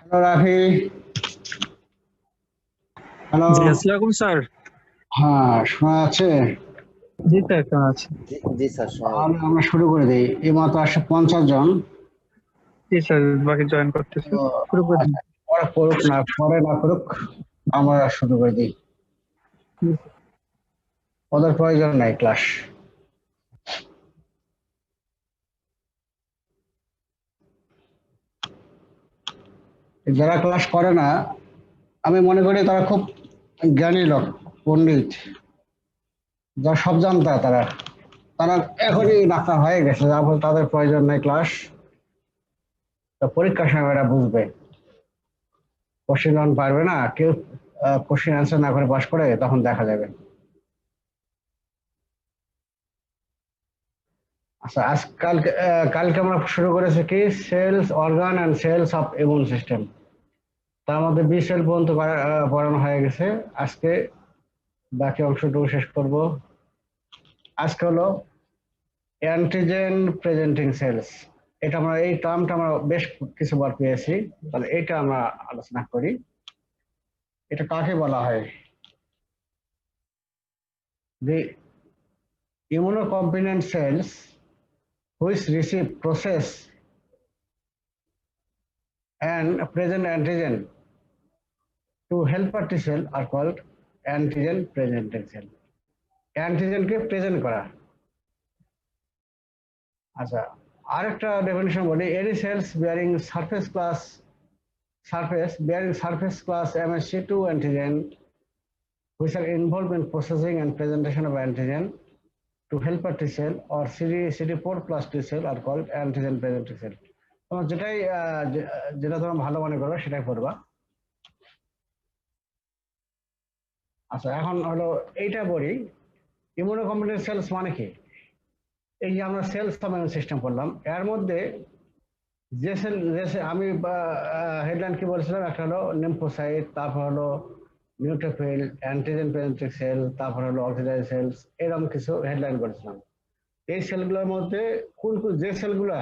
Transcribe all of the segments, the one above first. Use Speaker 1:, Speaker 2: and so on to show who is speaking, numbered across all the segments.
Speaker 1: Hello Rafi. Hello.
Speaker 2: জি আসসালামু আলাইকুম sir.
Speaker 1: হ্যাঁ, শোনা যাচ্ছে?
Speaker 2: জি স্যার, কেমন আছেন?
Speaker 3: জি জি স্যার, শোনা
Speaker 1: তাহলে
Speaker 3: যাচ্ছে।
Speaker 1: আমরা শুরু করে দিই। এই মাত্র আসছে 50 জন।
Speaker 2: জি স্যার, বাকি জয়েন করতেছে।
Speaker 1: তো
Speaker 2: শুরু করে দিন।
Speaker 1: আচ্ছা, পরে করুক না পরে না করুক, আমরা শুরু করে দিই।
Speaker 2: জি
Speaker 1: ওদের প্রয়োজন নাই ক্লাস। যারা ক্লাস করে না, আমি মনে করি তারা খুব জ্ঞানী লোক, পণ্ডিত, যারা সব জানতা তারা তারা এখনই ডাক্তার হয়ে গেছে, যার ফলে তাদের প্রয়োজন নেই ক্লাস। তো পরীক্ষার সময় এরা বুঝবে। কোশ্চেন যখন পারবে না কেউ, কোশ্চেন অ্যান্সার না করে পাস করে, তখন দেখা যাবে। আচ্ছা, কালকে আমরা শুরু করেছি কি cells organ and cells of immune system. তার মধ্যে বি সেল পর্যন্ত পড়ানো হয়ে গেছে। আজকে বাকি অংশটুকু শেষ করব। আজকে হলো অ্যান্টিজেন প্রেজেন্টিং সেলস। এটা আমরা এই টার্মটা আমরা বেশ কিছুবার পেয়েছি, তাহলে এটা আমরা আলোচনা করি। এটা কাকে বলা হয়? দি immunocompetent cells which receive process and present antigen to helper T cell are called antigen presenting cell. অ্যান্টিজেনকে প্রেজেন্ট করা। আচ্ছা, আরেকটা ডেফিনিশন বলি, any cells bearing surface class MHC2 antigen which are involved in processing and presentation of antigen to helper T cell or CD4 plus T cell are called antigen presenting cell. তোমার যেটা তোমার ভালো মনে করো সেটাই পড়বা। আচ্ছা, এখন হলো এইটা বলি, ইমিউনোকম্পিটেন্ট সেলস মানে কি? এই যে আমরা সেলস ইমিউন সিস্টেম পড়লাম, এর মধ্যে আমি হেডলাইন কি বলছিলাম, একটা হলো লিম্ফোসাইট, তারপর হলো নিউট্রোফিল, অ্যান্টিজেন প্রেজেন্টিং সেল, তারপর হলো অক্সিডাইজ সেলস, এরকম কিছু হেডলাইন বলেছিলাম। এই সেলগুলোর মধ্যে কোন কোন যে সেলগুলা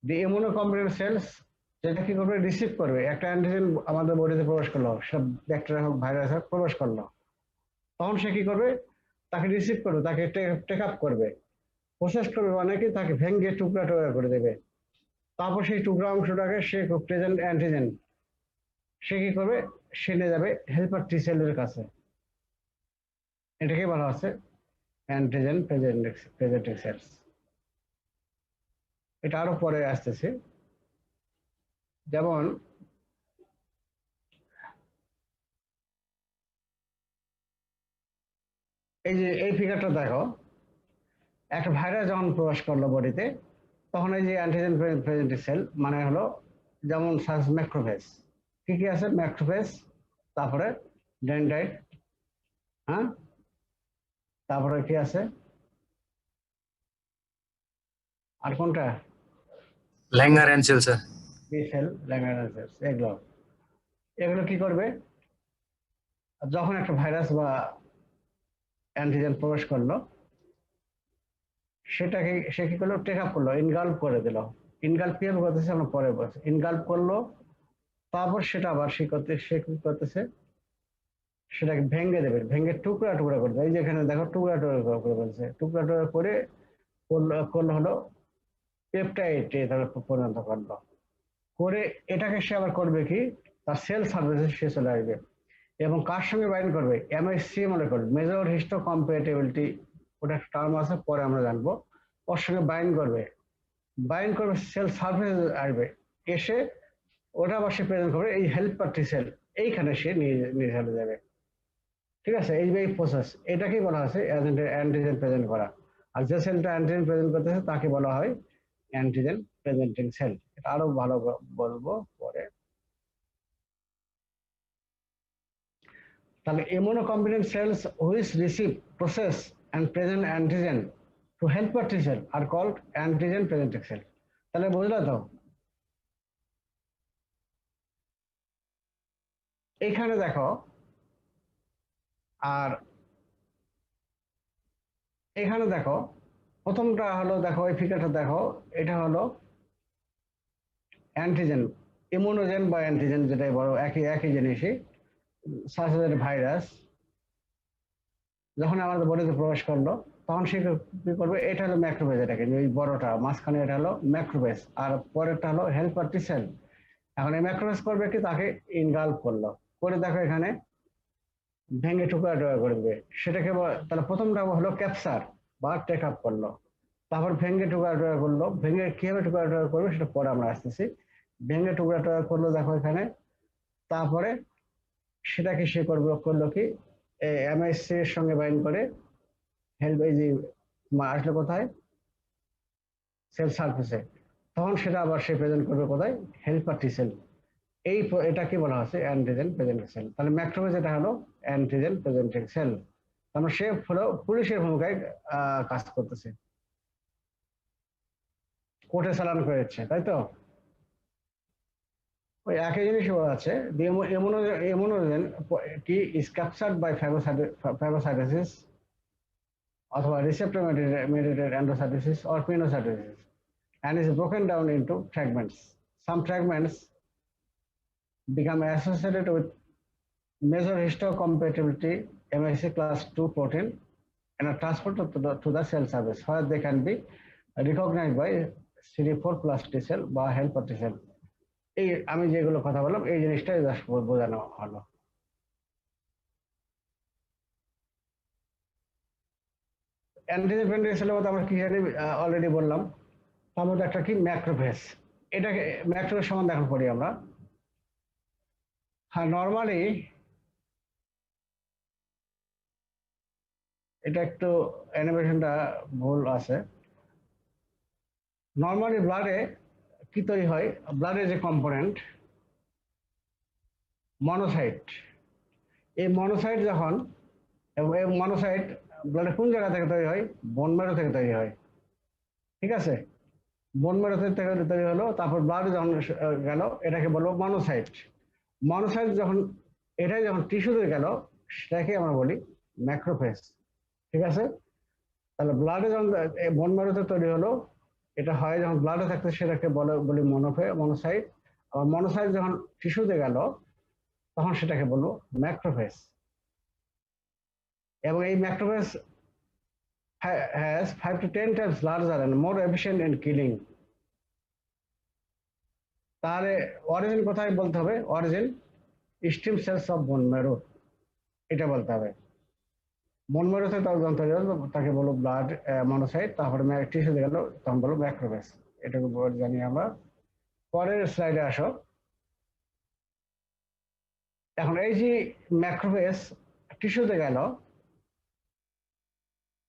Speaker 1: দি ইমিউনোকম্পিটেন্ট সেলস, যেটা কি করবে, রিসিভ করবে একটা অ্যান্টিজেন আমাদের বডিতে প্রবেশ করলো, সব ব্যাকটেরিয়া হোক ভাইরাস হোক প্রবেশ করলো, তখন সে কি করবে, তাকে রিসিভ করবে, তাকে টেক আপ করবে, প্রসেস করবে, মানে কি তাকে ভেঙে টুকরা টুকরা করে দেবে। তারপর সেই টুকরা অংশটাকে সে প্রেজেন্ট অ্যান্টিজেন সে কি করবে, সে নিয়ে যাবে হেল্পার টি সেলের কাছে। এটাকে বলা হচ্ছে অ্যান্টিজেন প্রেজেন্টিং সেলস। এটা আরো পরে আসতেছে। যেমন এই যে এই ফিগারটা দেখো, একটা ভাইরাস যখন প্রবেশ করলো বডিতে, তখন এই যে অ্যান্টিজেন প্রেজেন্টিং সেল মানে হলো, যেমন ম্যাক্রোফেজ, কি কি আছে, ম্যাক্রোফেজ, তারপরে ডেন্ড্রাইট, হ্যাঁ, তারপরে কি আছে, আর কোনটা,
Speaker 4: Langer cell sir.
Speaker 1: B cell, Langer cells, এগুলো এগুলো কি করবে, যখন একটা ভাইরাস বা অ্যান্টিজেন প্রবেশ করলো, সেটাকে সে কি করলো, টেক আপ করলো, ইনগাল্প করে দিল। ইনগাল্প কিভাবে করতেছে আমরা পরে বলছি। ইনগাল্প করলো, তারপর সেটা আবার সে কি করতেছে, সেটাকে ভেঙে দেবে, ভেঙে টুকরা টুকরা করে দেবে। এই যে এখানে দেখো টুকরা টুকরা করে বলছে, টুকরা টুকরা করে করলো হলো পেপটাইডে পরিণত করলো। করে এটাকে সে আবার করবে কি, তার সেল সার্ভিসে সে চলে আসবে, এবং কার সঙ্গে বাইন্ড করবে, MHC molecule, major histo compatibility, ওটা একটা টার্ম আছে, পরে আমরা জানবো। ওর সঙ্গে বাইন্ড করবে সেল সার্ফেস আসবে, এসে ওটা আবার সে প্রেজেন্ট করবে এই হেল্পার টি সেল, এইখানে সে নিয়ে চলে যাবে। ঠিক আছে, এই প্রসেস, এটাকেই বলা হচ্ছে অ্যান্টিজেন প্রেজেন্ট করা। আর যে সেলটা অ্যান্টিজেন প্রেজেন্ট করতেছে তাকে বলা হয় অ্যান্টিজেন প্রেজেন্টিং সেল। এটা আরো ভালো বলবো পরে। তাহলে immunocompetent cells which receive, process and present antigen to helper T cell are called antigen presenting cell. তাহলে বুঝলা তো? এইখানে দেখো, আর এখানে দেখো, প্রথমটা হলো, দেখো এই ফিগারটা দেখো, এটা হলো অ্যান্টিজেন, ইমিউনোজেন বা অ্যান্টিজেন যেটাই বড় একই একই জিনিসই, সার্সের ভাইরাস যখন আমাদের বডিতে প্রবেশ করলো তখন সে কি করবে, এটা হলো ম্যাক্রোফেজ, এটাকে ওই বড়টা মাঝখানে এটা হলো ম্যাক্রোফেজ, আর পরেরটা হলো হেল্পার টি সেল। এখন এই ম্যাক্রোফেজ করবে কি, তাকে ইনগাল্প করলো, করে দেখো এখানে ভেঙে টুকরা টুকরা করবে, সেটাকে তাহলে প্রথমটা হলো ক্যাপচার বা টেক আপ করলো, তারপর ভেঙে টুকরা টুকরা করলো, ভেঙে কিভাবে টুকরা টুকরা করবে সেটা পরে আমরা আসতেছি। ভেঙে টুকরা টুকরা করলো দেখো এখানে, তারপরে সেটাকে সে করবে করলো কি এমআইসি এর সঙ্গে বাইন্ড করে হেল্প, এই যে আসলে কোথায় সেল সার্ফেসে, তখন সেটা আবার সে প্রেজেন্ট করবে কোথায়, হেল্পার টি সেল। এটাকে বলা হচ্ছে অ্যান্টিজেন প্রেজেন্টিং সেল। তাহলে ম্যাক্রোফেজ এটা হলো অ্যান্টিজেন প্রেজেন্টিং সেল, তারপর সে হলো পুলিশের ভূমিকায় কাজ করতেছে, কোর্টে চালান করেছে, তাই তো? ওই একই জিনিস আছে, ইমিউনোজেন কি ইজ ক্যাপচার্ড বাই ফ্যাগোসাইটোসিস অথবা receptor mediated endocytosis or pinocytosis and is broken down into fragments. Some fragments become associated with major histocompatibility MHC class 2 protein and are transported to the cell surface where they can be recognized by CD4 plus T cell বা helper T cell. এই আমি যেগুলো কথা বললাম এই জিনিসটাই just বোঝানো হলো। অ্যান্টিজেন প্রেজেন্টিং সেলের মধ্যে আমরা কি জানি অলরেডি বললাম, তার মধ্যে একটা কি ম্যাক্রোফেজ। এটাকে ম্যাক্রোফেজ সম্বন্ধে এখন পড়ি আমরা। হ্যাঁ, নর্মালি এটা একটু অ্যানিমেশনটা ভুল আছে। নর্মালি ব্লাডে কি তৈরি হয়, ব্লাডের যে কম্পোনেন্ট মনোসাইট, এই মনোসাইট যখন, এই মনোসাইট ব্লাডে কোন জায়গা থেকে তৈরি হয়, বোন ম্যারো থেকে তৈরি হয়, ঠিক আছে? বোন ম্যারো থেকে তৈরি হলো, তারপর ব্লাডে যখন গেল এটাকে বলবো মনোসাইট। মনোসাইট যখন এটাই যখন টিস্যুতে গেল সেটাকে আমরা বলি ম্যাক্রোফেজ, ঠিক আছে? তাহলে ব্লাডে যখন বোন ম্যারোতে তৈরি হলো, এটা হয় যখন ব্লাডে থাকতে সেটাকে বলি মনোসাইট। আর মনোসাইট যখন টিস্যুতে গেল তখন সেটাকে বলবো ম্যাক্রোফেজ। এবং এই macrophage has 5 to 10 times larger and more efficient in killing. তাহলে অরিজিন কোথায় বলতে হবে, origin stem cells of bone marrow, এটা বলতে হবে। বোন ম্যারোতে তাকে বলো ব্লাড মনোসাইট, তারপরে টিস্যুতে গেল তখন বলো ম্যাক্রোফেজ। এটাকে জানি আমরা। পরের স্লাইডে আসো। এখন এই যে ম্যাক্রোফেজ টিস্যুতে গেল,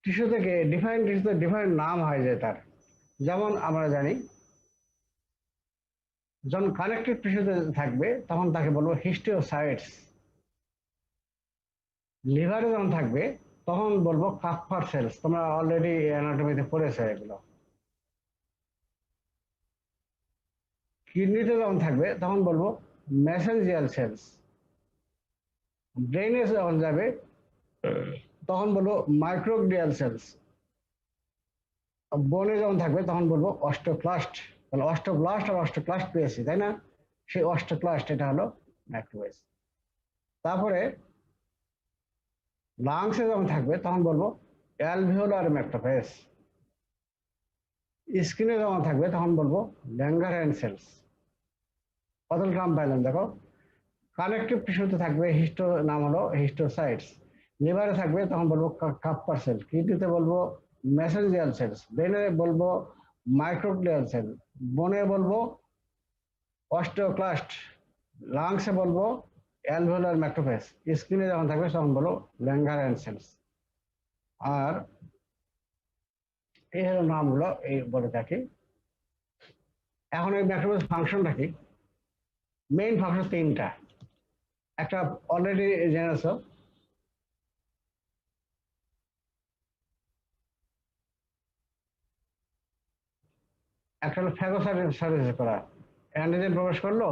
Speaker 1: টিস্যু থেকে ডিফারেন্ট নাম হয় যে তার, যেমন আমরা জানি যখন কানেক্টিভ টিস্যুতে থাকবে তখন তাকে বলবো হিস্টিওসাইটস। লিভারে যখন থাকবে তখন বলবো কাপ্পার সেলস, তোমরা অলরেডি অ্যানাটমিতে পড়েছো এগুলো। কিডনিতে যখন থাকবে তখন বলবো মেসেঞ্জিয়াল সেলস। ব্রেনে যখন যাবে তখন বলবো মাইক্রোগ্লিয়াল সেলস। বনে যখন থাকবে তখন বলবো অস্টোক্লাস্ট। তাহলে অস্টোব্লাস্ট আর অস্টোক্লাস্ট পেয়েছি, তাই না? সেই অস্টোক্লাস্ট এটা হলো ম্যাক্রোফেজ। তারপরে লাংসে যখন থাকবে তখন বলবো অ্যালভিওলার ম্যাক্রোফেজ। স্কিনে যখন থাকবে তখন বলবো ল্যাঙ্গারহ্যান্স সেলস। কতগুলো নাম পাইলাম দেখো। কানেকটিভ টিস্যুতে থাকবে নাম হলো হিস্টোসাইটস। লিভারে থাকবে তখন বলবো কাপ্পার সেল। কিডনিতে বলবো মেসেঞ্জিয়াল সেলস। ব্রেনে বলবো মাইক্রোগ্লিয়াল সেল। বনে বলবো অস্টিওক্লাস্ট। লাংসে বলবো অ্যালভিওলার ম্যাক্রোফেজ। স্কিনে যখন থাকবে তখন বলবো ল্যাঙ্গারহ্যান্স সেলস। আর এই হলো নামগুলো এই বলে থাকি। এখন এই ম্যাক্রোফেজ ফাংশনটা কি? মেইন ফাংশন তিনটা। একটা অলরেডি জেনেছো, একটা হলো ফ্যাগোসাইটোসিস করা। অ্যান্টিজেন প্রবেশ করলো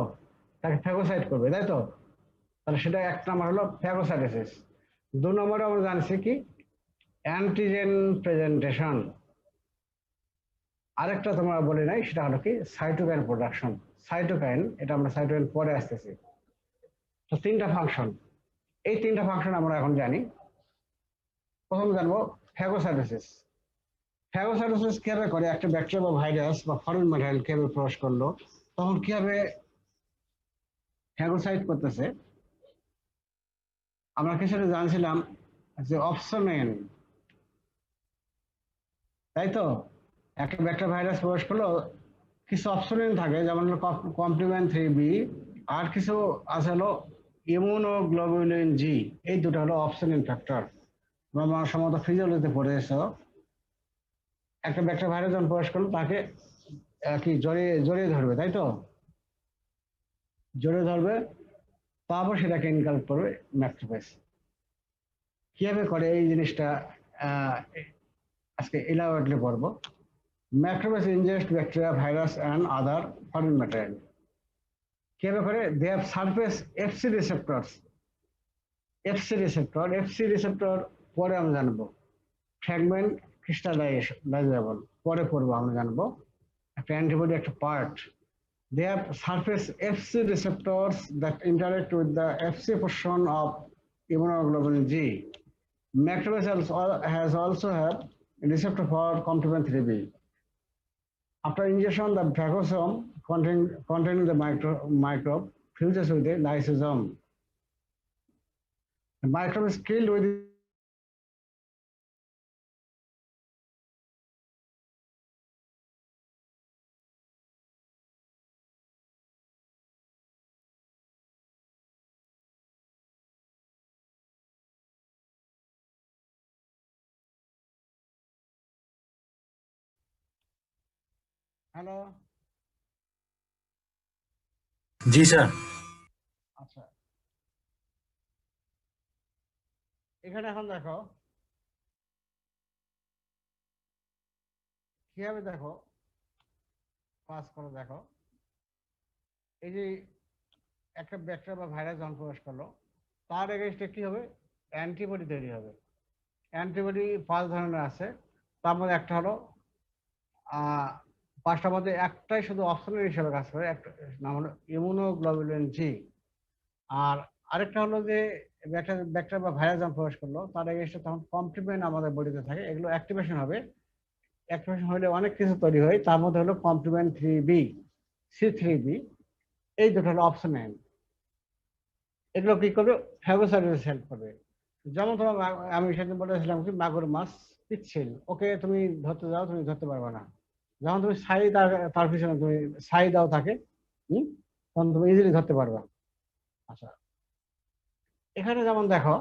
Speaker 1: তাকে ফ্যাগোসাইট করবে, তাই তো? তাহলে সেটা এক নম্বর হলো ফ্যাগোসাইটোসিস। 2 নম্বরে আমরা জানছি কি অ্যান্টিজেন প্রেজেন্টেশন। আরেকটা তোমরা বলে নাই, সেটা হলো কি সাইটোকাইন প্রোডাকশন। সাইটোকাইন, এটা আমরা সাইটোকাইন পরে আসতেছি। তো তিনটা ফাংশন, এই তিনটা ফাংশন আমরা এখন জানি। প্রথম জানবো ফ্যাগোসাইটোসিস। ফ্যাগোসাইটোসিস কিভাবে করে, একটা ব্যাকটেরিয়া বা ভাইরাস বা ফরেন ম্যাটেরিয়াল কিভাবে প্রবেশ করলো, তখন কিভাবে ফ্যাগোসাইট করতেছে। আমরা কিছুটা জানছিলাম যে অপসোমেন, তাই তো? একটা ব্যাকটেরিয়া ভাইরাস প্রবেশ করলো, কিছু অপসোমেন থাকে, যেমন কমপ্লিমেন্ট 3B, আর কিছু আছে হলো ইমিউনোগ্লোবুলিন জি। এই দুটো হলো অপসোমেন ফ্যাক্টর। তোমরা সম্ভবত ফিজিওলজিতে পড়েছো, একটা ব্যাকটেরিয়া ভাইরাস যখন প্রবেশ করলো তাকে কি জড়িয়ে জড়িয়ে ধরবে, তাই তো? জড়িয়ে ধরবে, তারপর সেটাকে ইনকালকেট করবে ম্যাক্রোফেজ। কিভাবে করে এই জিনিসটা আজকে ইলাবোরেটলি পড়বো। Macrophage ingest bacteria, virus and other foreign material. কিভাবে করে? They have surface Fc receptors. Fc receptor, Fc receptor পরে আমরা জানবো। ফ্র্যাগমেন্ট ক্রিস্টালাইজেবল পরে পড়বো, আমরা জানবো। একটা অ্যান্টিবডি একটা part. They have surface FC receptors that interact with the FC portion of immunoglobulin G. Macrophage has also have a receptor for complement 3B. After ingestion, the phagosome containing the microbe fuses with the lysosome. The microbe is killed with hello.
Speaker 4: G sir.
Speaker 1: আচ্ছা, এখানে এখন দেখো কিভাবে, দেখো pass করে দেখো। এই যে একটা ব্যাকটেরিয়া বা ভাইরাস যখন প্রবেশ করলো, তার এগেইনস্টে কি হবে? অ্যান্টিবডি তৈরি হবে। অ্যান্টিবডি 5 ধরনের আছে, তার মধ্যে একটা হলো পাঁচটার মধ্যে একটাই শুধু অপশনাল হিসেবে কাজ করে, একটা নাম হলো ইমিউনোগ্লোবুলিন জি। আর আরেকটা হলো যে ব্যাকটেরিয়া বা ভাইরাস যখন প্রবেশ করলো, তার এগেইনস্টে তখন কমপ্লিমেন্ট আমাদের বডিতে থাকে, এগুলো অ্যাক্টিভেশন হবে। অ্যাক্টিভেশন হলে অনেক কিছু তৈরি হয়, তার মধ্যে হলো কমপ্লিমেন্ট 3B, C3B। এই দুটো হলো অপশনাল। এগুলো কি করবে? ফ্যাগোসাইটোসিস হেল্প করবে। যেমন তোমার আমি সেদিন বলেছিলাম কি, মাগুর মাছ পিচ্ছিল, ওকে তুমি ধরতে যাও, তুমি ধরতে পারবে না। যখন তুমি ছাই তার পিছনে তুমি ছাই দাও তাকে, তখন তুমি ইজিলি ধরতে পারবে। আচ্ছা, এখানে যেমন দেখো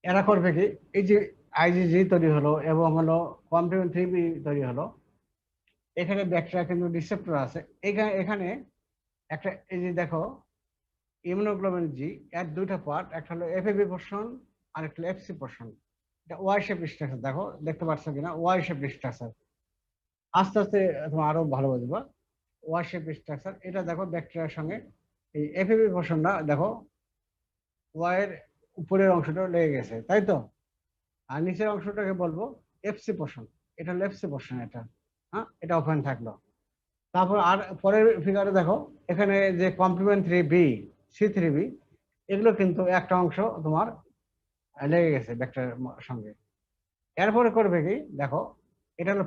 Speaker 1: এরা করবে কি, এই যে IgG তৈরি হলো এবং হলো কমপ্লিমেন্ট 3B তৈরি হলো, এখানে ব্যাকটেরিয়া কিন্তু রিসেপ্টর আছে। এখানে একটা, এই যে দেখো ইমিউনোগ্লোবিন জি এর দুইটা পার্ট, একটা হলো এফএবি পোর্শন আর একটা এফসি পোর্শন। এটা ওয়াই শেপ স্ট্রাকচার, দেখো দেখতে পাচ্ছ কিনা, ওয়াই শেপ স্ট্রাকচার। আস্তে আস্তে তোমার আরো ভালো বুঝবা। ওয়াই শেপ স্ট্রাকচার, এটা দেখো ব্যাকটেরিয়ার সঙ্গে এই এফএবি পোর্শনটা দেখো ওয়াই এর উপরের অংশটা লেগে গেছে, তাই তো? আর নিচের অংশটাকে বলবো এফসি পোর্শন। এটা হলো এফসি পোর্শন, এটা হ্যাঁ, এটা ওপেন থাকলো। তারপর আর পরের ফিগারে দেখো, এখানে যে কমপ্লিমেন্ট 3B, C3B, এগুলো কিন্তু একটা অংশ তোমার লেগে গেছে ব্যাকটেরিয়ার সঙ্গে। এরপরে করবে কি, দেখো এটা হলো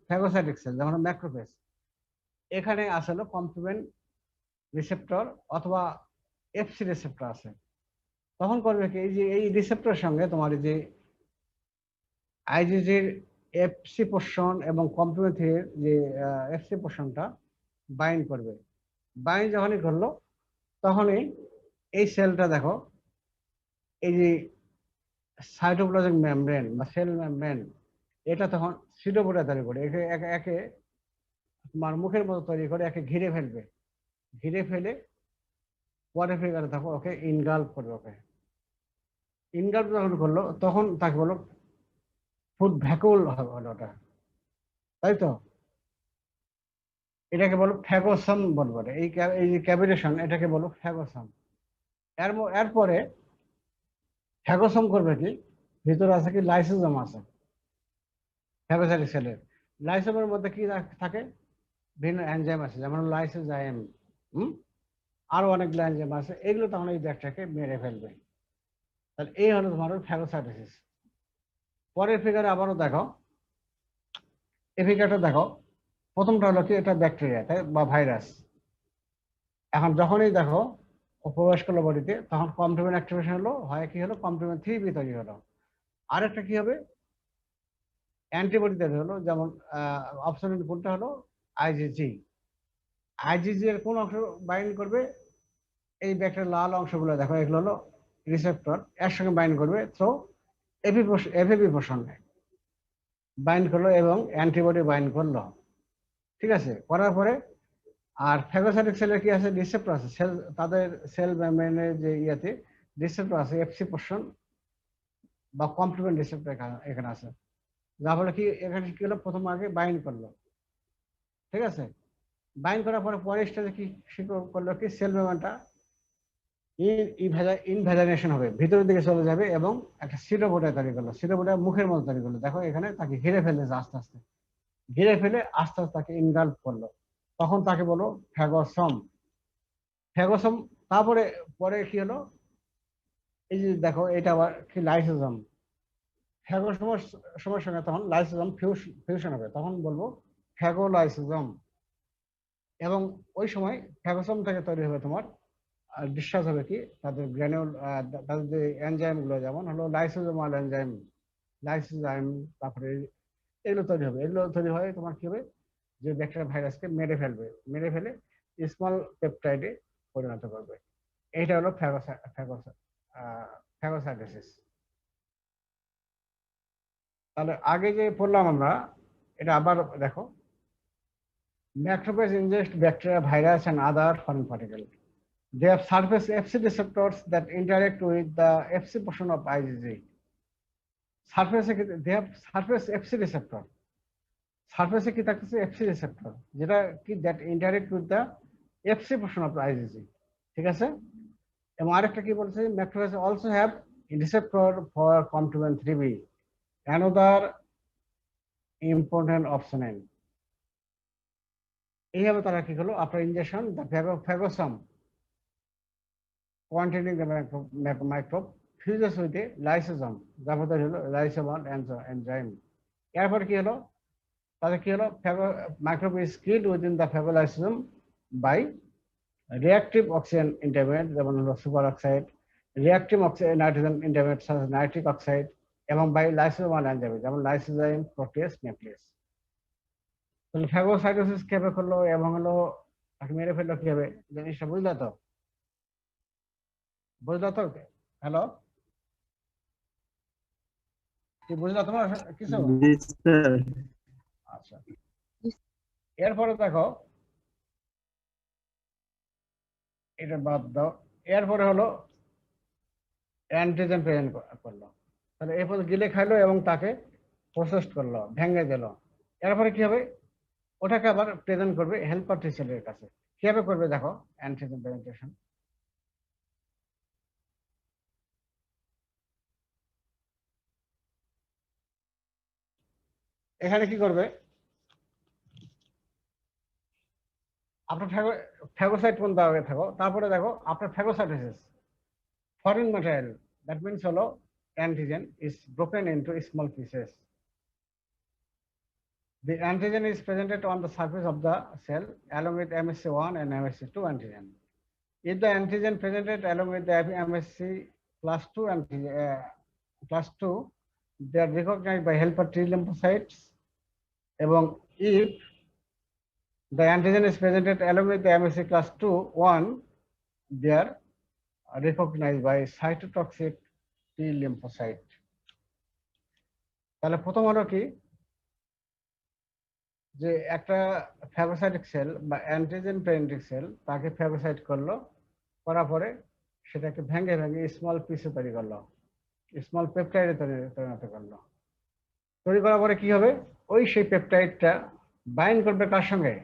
Speaker 1: ফ্যাগোসাইটিক সেল, যেমন ম্যাক্রোফেজ। এখানে আসলে কমপ্লিমেন্ট রিসেপ্টর অথবা এফসি রিসেপ্টর আছে। তখন করবে কি, এই যে এই রিসেপ্টরের সঙ্গে তোমার এই যে আইজিজির এফসি পোর্শন এবং কমপ্লিমেন্ট যে এফসি পোর্শনটা বাইন্ড করবে। বাইন্ড যখনই করলো, তখনই এই সেলটা দেখো, এই যে সাইটোপ্লাজমিক মেমব্রেন বা সেল মেমব্রেন, এটা তখন সিটোপোডিয়া তৈরি করে একে একে একে তোমার মুখের মতো তৈরি করে একে ঘিরে ফেলবে। ঘিরে ফেলে পরে ফিগারে থাকো ওকে ইনগাল্প করবে। ওকে ইনগাল্প যখন করলো, তখন তাকে বলো ফুড ভ্যাকুল হলো ওটা, তাই তো? এটাকে বলো ফ্যাগোসাম বলবো। এই যে ক্যাভিটেশন, এটাকে বলো ফ্যাগোসাম। এরপরে ফ্যাগোসাম করবে কি, ভিতরে আছে কি লাইসোজোম আছে। ফ্যাগোসাইটিক সেলের। লাইসোমের মধ্যে কি থাকে? ভিন্ন এনজাইম আছে, যেমন লাইসোজাইম, আরো অনেকগুলো এনজাইম আছে, এগুলো তখন এই ব্যাকটেরিয়াকে মেরে ফেলবে। তাহলে এই হলো তোমার ফ্যাগোসাইটোসিস। পরের ফিগারে আবারও দেখো, এই ফিগারটা দেখো, প্রথমটা হলো কি, এটা ব্যাকটেরিয়া তাই বা ভাইরাস। এখন যখনই দেখো ও প্রবেশ করলো বডিতে, তখন কমপ্লিমেন্ট অ্যাক্টিভেশন হলো, হয় কি হলো, কমপ্লিমেন্ট 3B তৈরি হলো। আরেকটা কি হবে, অ্যান্টিবডি তৈরি হলো, যেমন অপশন কোনটা হলো, আইজিজি। আইজিজি এর কোন অংশ বাইন্ড করবে? এই ব্যাকটেরিয়ার লাল অংশগুলো দেখো, এগুলো হলো রিসেপ্টর, এর সঙ্গে বাইন্ড করবে থ্রো এফিপি পোষণে বাইন্ড করলো এবং অ্যান্টিবডি বাইন্ড করলো। ঠিক আছে, করার পরে আর ফ্যাগোসাইটিক সেলের কি আছে, রিসেপ্টর আছে, সেল তাদের সেল মেমব্রেনের যে ইয়াতে রিসেপ্টর আছে, এফসি পোর্শন বা কমপ্লিমেন্ট রিসেপ্টর এখানে আছে, যার ফলে কি এখানে কি হলো, প্রথম আগে বাইন্ড করলো। ঠিক আছে, বাইন্ড করার পরে পরের স্টেজে কি করলো, কি সেল মেমব্রেনটা ইনভ্যাজাইনেশন হবে, ভিতরের দিকে চলে যাবে এবং একটা সিরোবোটা তৈরি করলো, সিরোবোটা মুখের মতো তৈরি করলো। দেখো এখানে তাকে ঘিরে ফেলেছে, আস্তে আস্তে ঘিরে ফেলে আস্তে আস্তে তাকে ইনগাল্ফ করলো, তখন তাকে বলো ফ্যাগোসম। ফ্যাগোসম তারপরে পরে কি হলো, এই যে দেখো এটা আবার কি, লাইসোজোম। ফ্যাগোসমের সময়ের সঙ্গে তখন লাইসোজোম ফিউশন হবে, তখন বলবো ফ্যাগোলাইসোজোম। এবং ওই সময় ফ্যাগোসম থেকে তৈরি হবে তোমার ডিসচার্জ হবে কি, তাদের গ্র্যানুল, তাদের যে এনজাইম গুলো, যেমন হলো লাইসোজোমাল এনজাইম, লাইসোজাইম, তারপরে এগুলো তৈরি হবে। এগুলো তৈরি হয় তোমার কি হবে, যে ব্যাকটেরিয়া ভাইরাসকে মেরে ফেলবে, মেরে ফেলে স্মল পেপটাইডে পরিণত করবে। এইটা হলো ফ্যাগোসাইটোসিস। তাহলে আগে যে পড়লাম আমরা, এটা আবার দেখো, macrophage ingest bacteria, virus and other foreign particles. They have surface Fc receptors that interact with the Fc portion of IgG. They have surface Fc receptor. সারফেসে কি থাকতেছে, Fc receptor, যেটা কি that interact with the Fc portion of IgG. ঠিক আছে, এবং আরেকটা কি বলছে, macrophage also have receptor for complement 3B, another important option. এইভাবে তারা কি হলো, after injection the phagosome containing the microbe fuses with the lysosome, যার মধ্যে হলো লাইসোমাল এনজাইম। এরপর কি হলো, তাদের কি হলো, microbe is killed within the phagolysosome by reactive oxygen intermediate, যেমন হলো super oxide, reactive nitrogen intermediate সাথে নাইট্রিক অক্সাইড, এবং বাই লাইসোমাল এনজাইম, যেমন লাইসোজাইম, প্রোটিয়াস, নিউক্লিয়াস। তাহলে ফ্যাগোসাইটোসিস কিভাবে করলো এবং হলো তাকে মেরে ফেললো কিভাবে, জিনিসটা বুঝলে তো? বুঝলো তো? হ্যালো, কি বুঝলো তোমার কিছু?
Speaker 2: জি স্যার।
Speaker 1: আচ্ছা, এরপরে দেখো, এটা বাদ দাও। এরপরে হলো অ্যান্টিজেন প্রেজেন্ট করলো, তাহলে এরপর গিলে খাইলো এবং তাকে প্রসেস করলো, ভেঙে দিল। এরপরে কি হবে, ওটাকে আবার প্রেজেন্ট করবে হেল্পার টি সেলের কাছে। কিভাবে করবে দেখো অ্যান্টিজেন প্রেজেন্টেশন। এখানে কি করবে, আপনার ফ্যাগোসাইট কোন দাগে থাকো, তারপরে দেখো আপনার phagocytosis, foreign material, that means হলো antigen is broken into small pieces. The antigen is presented on the surface of the cell along with MSC1 and MSC2 antigen. If the antigen presented along with the MSC class 2 they are recognized by helper T lymphocytes. এবং if the antigen is presented along with the MSC class 1, they are recognized by cytotoxic T lymphocyte. তাহলে প্রথম হলো কি, যে একটা phagocytic sell বা antigen presenting sell তাকে phagocyte করলো, করার পরে সেটাকে ভেঙে ভেঙে স্মল পিসে তৈরি করলো, স্মল পেপটাইডে পরিণত করলো। তৈরি করার পরে কি হবে, ওই সেই পেপটাইডটা বাইন্ড করবে কার সঙ্গে,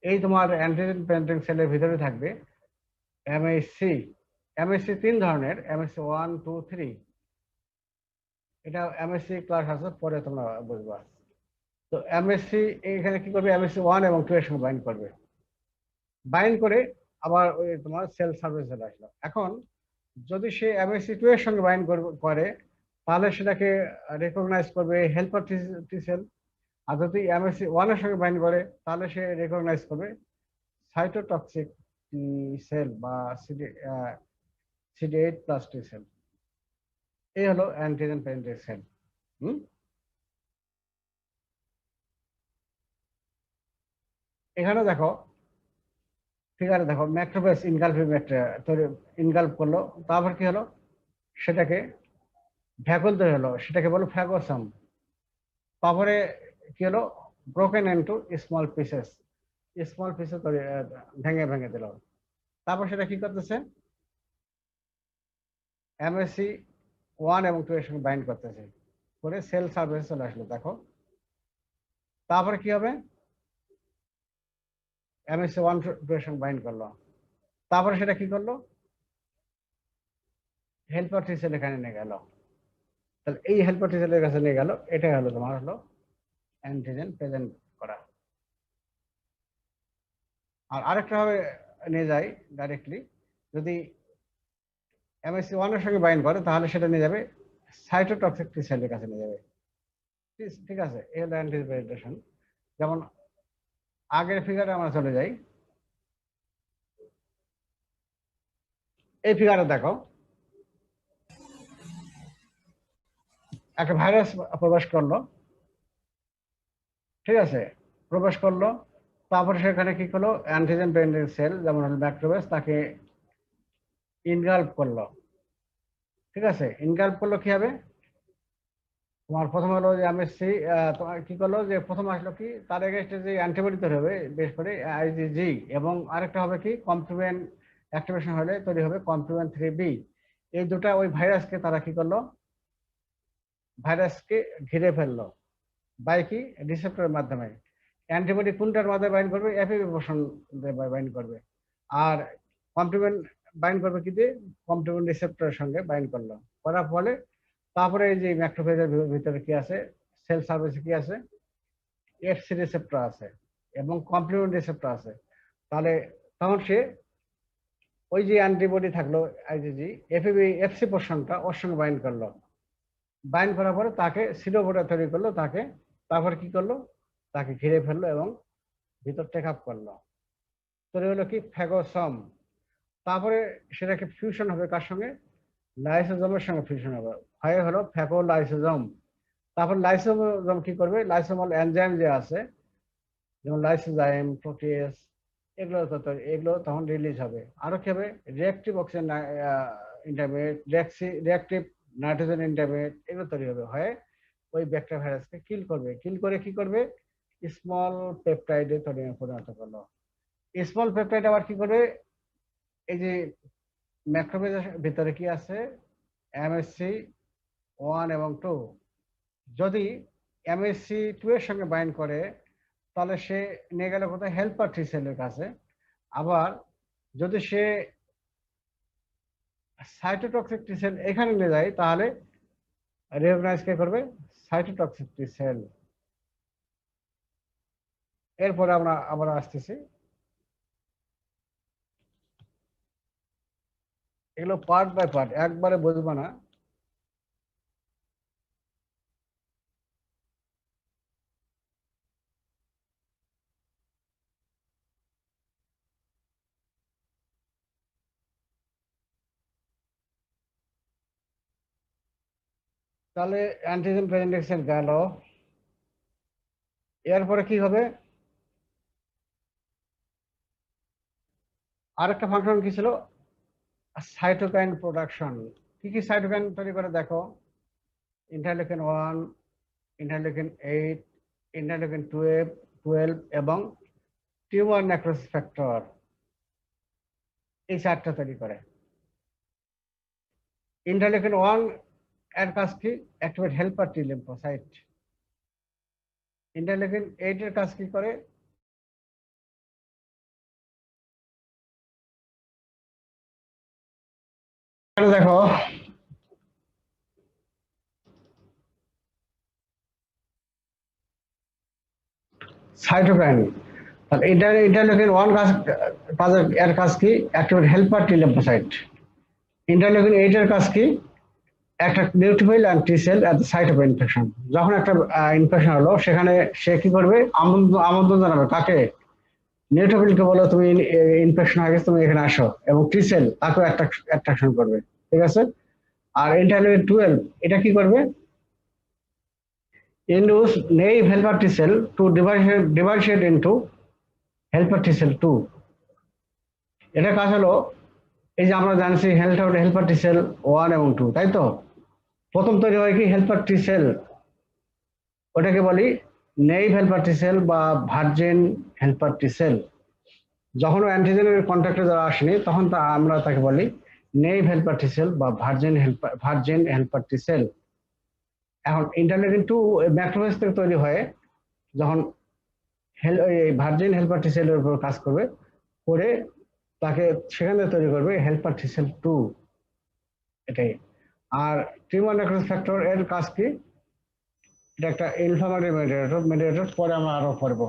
Speaker 1: এই তোমার অ্যান্টিজেন প্রেজেন্টিং সেলের ভিতরে থাকবে এমএসসি। এমএসসি 3 ধরনের, এমএসসি 1, 2, 3। এটা এমএসসি ক্লাস আছে, পরে তোমরা বুঝবা। তো এমএসসি এখানে কি করবে, এমএসসি 1 এবং 2 এর সঙ্গে বাইন্ড করবে, বাইন্ড করে আবার ওই তোমার সেল সার্ভিস চলে আসলো। এখন যদি সে এমএসসি 2 এর সঙ্গে বাইন্ড করে তাহলে সেটাকে রেকগনাইজ করবে হেল্পার টি সেল। আর যদি এমএসসি 1 এর সঙ্গে বাইন্ড করে তাহলে সে রেকগনাইজ করবে সাইটোটক্সিক টি সেল বা CD8 প্লাস টি সেল। এই হলো অ্যান্টিজেন পেনিট্রেন্ট সেল। এখানে দেখো, ফিগারে দেখো, ম্যাক্রোফেজ ইনগালফিং ব্যাকটেরিয়া ইনগালফ করলো, তারপর কি হলো, সেটাকে ভ্যাকুল তৈরি হলো, সেটাকে বলো ফ্যাগোসাম। তারপরে কি হলো, broken into small pieces, small পিসে ভেঙে ভেঙে দিল। তারপর সেটা কি করতেছে, এমএসসি 1 এবং 2 এর সঙ্গে বাইন্ড করতেছে, করে সেল সার্ভিস চলে আসলো দেখো। তারপরে কি হবে, এমএসসি 1 2 এর সঙ্গে বাইন্ড করলো, তারপরে সেটা কি করলো, হেল্পার টি সেল এখানে নিয়ে গেল। তাহলে এই হেল্পার টি সেলের কাছে নিয়ে গেল, এটাই হলো তোমার হলো অ্যান্টিজেন প্রেজেন্ট করা। আর আরেকটা ভাবে নিয়ে যায় ডাইরেক্টলি, যদি এমএসসি 1 এর সঙ্গে বাইন্ড করে তাহলে সেটা নিয়ে যাবে সাইটোটক্সিক টি সেলের কাছে নিয়ে যাবে। ঠিক আছে, এই হলো অ্যান্টিজেন প্রেজেন্টেশন। যেমন আগের ফিগারে আমরা চলে যাই, এই ফিগারে দেখো একটা ভাইরাস প্রবেশ করলো, ঠিক আছে, প্রবেশ করলো, তারপরে সেখানে কি করলো, অ্যান্টিজেন প্রেজেন্টিং সেল যেমন হলো ম্যাক্রোফেজ তাকে ইনগালফ করলো। ঠিক আছে, ইনগালফ করলো কি হবে, তোমার প্রথম হলো যে এমএসসি তোমার কি করলো, যে প্রথম আসলো কি, তার এগেইনস্টে যে অ্যান্টিবডি তৈরি হবে বেশ করে আইজিজি, এবং আরেকটা হবে কি কমপ্লিমেন্ট অ্যাক্টিভেশন হলে তৈরি হবে কমপ্লিমেন্ট 3B। এই দুটা ওই ভাইরাসকে তারা কি করলো, ভাইরাসকে ঘিরে ফেললো বাই কি রিসেপ্টরের মাধ্যমে। অ্যান্টিবডি কোনটার মাধ্যমে বাইন্ড করবে, এফএবি পোর্শন বাইন্ড করবে, আর কমপ্লিমেন্ট বাইন্ড করবে কি দিয়ে, কমপ্লিমেন্ট রিসেপ্টরের সঙ্গে বাইন্ড করলো, করার ফলে তারপরে এই যে ম্যাক্রোফেজের ভিতরে কি আছে, সেল সার্ভিসে কি আছে, এফসি রিসেপ্টর আছে এবং কমপ্লিমেন্ট রিসেপ্টর আছে। তাহলে তখন সে ওই যে অ্যান্টিবডি থাকলো আইজিজি, এফসি পোর্শনটা ওর সঙ্গে বাইন্ড করলো, বাইন্ড করার পরে তাকে সিডোভোটা তৈরি করলো, তাকে তারপর কি করলো, তাকে ঘিরে ফেললো এবং ভিতর টেক আপ করলো, তৈরি হলো কি ফ্যাগোসম। তারপরে সেটাকে ফিউশন হবে কার সঙ্গে, লাইসোজোমের সঙ্গে ফিউশন হবে, হয় হলো ফ্যাগোলাইসোজোম। তারপর লাইসোজোম কি করবে, লাইসোমাল এনজাইম যে আছে যেমন লাইসোজাইম, প্রোটিয়েস, এগুলো তখন রিলিজ হবে। আরো কি হবে, reactive oxygen intermediate, reactive nitrogen intermediate, এগুলো তৈরি হবে, হয় ওই ব্যাকটেরিয়া ভাইরাসকে কিল করবে, কিল করে কি করবে, স্মল পেপটাইডে পরিণত করলো। স্মল পেপটাইড আবার কি করবে, এই যে ম্যাক্রোফেজের ভিতরে কি আছে, এমএসসি 1 এবং 2, যদি এমএসসি 2 এর সঙ্গে বাইন্ড করে তাহলে সে নিয়ে গেল কোথায়, হেল্পার টি সেলের কাছে। আবার যদি সে সাইটোটক্সিক টি সেল এখানে নিয়ে যায় তাহলে রিকগনাইজ কে করবে, সাইটোটক্সিক টি সেল। এরপরে আমরা আবার আসতেছি, এগুলো পার্ট বাই পার্ট, একবারে বুঝবো না। তাহলে অ্যান্টিজেন প্রেজেন্টেশন গেল, এরপরে কি হবে, আরেকটা ফাংশন কি ছিল, সাইটোকাইন প্রোডাকশন। কি কি সাইটোকাইন তৈরি করে দেখো, ইন্টারলিউকিন 1, ইন্টারলিউকিন 8, ইন্টারলিউকিন 12 এবং টিউমার নেক্রোসিস ফ্যাক্টর, এই চারটা তৈরি করে। ইন্টারলিউকিন 1 এর কাজ কি, activate helper T lymphocyte. Interleukin 8 এর কাজ কি করে, দেখো সাইটোকাইন। তাহলে ইন্টারলিউকিন 1 এর কাজ কি? Activate helper T lymphocyte. Interleukin 8 এর কাজ কি? একটা neutrophil and T cell at the site of infection. যখন একটা ইনফেকশন হলো সেখানে সে কি করবে? আমন্ত্রণ জানাবে কাকে? নিউট্রোফিলকে বলো তুমি ইনফেকশন হয়ে গেছে, তুমি এখানে আসো, এবং টি সেল তাকেও অ্যাট্রাকশন করবে। ঠিক আছে? আর ইন্টারলিউকিন 12 এটা কি করবে? Induce naive helper T cell to differentiate into helper T cell 2। এটা কাজ হলো, এই যে আমরা জানছি হেল্পার টি সেল 1 এবং 2, তাই তো? প্রথম তৈরি হয় কি? হেল্পার টি সেল, ওটাকে বলি নেইভ হেল্পার টি সেল বা ভার্জিন হেল্পার টি সেল। যখন অ্যান্টিজেনের কন্ট্যাক্টে যারা আসেনি তখন আমরা তাকে বলি নেইভ হেল্পার টি সেল বা ভার্জিন হেল্পার টি সেল। এখন ইন্টারলিউকিন 2 ম্যাক্রোফেজ থেকে তৈরি হয়ে যখন ভার্জিন হেল্পার টি সেলের উপর কাজ করবে, করে তাকে সেখানে তৈরি করবে হেল্পার টি সেল 2। এটাই। আর টিউমার নেক্রোসিস ফ্যাক্টর এর কাজ কি? এটা একটা ইনফ্লামেটরি মেডিয়েটর, পরে আমরা আরো পড়বো।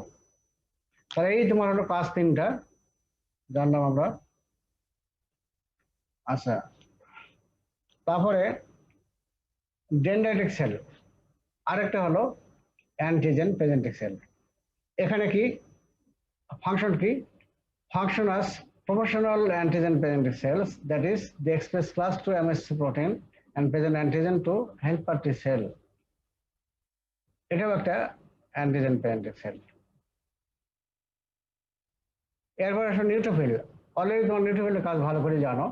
Speaker 1: তাহলে এই তোমার হলো কাজ 3টা জানলাম আমরা। আচ্ছা, তারপরে ডেনড্রাইটিক সেল, আরেকটা হলো অ্যান্টিজেন প্রেজেন্টিং সেল। এখানে কি ফাংশন কি? Function as proportional antigen presenting cells, that is, they express class 2 MHC protein and present antigen to helper T cell. এটাও একটা অ্যান্টিজেন প্রেজেন্টিং সেল। এরপর আসলে নিউট্রোফিল। অলরেডি তোমার নিউট্রোফিলের কাজ ভালো করে জানো।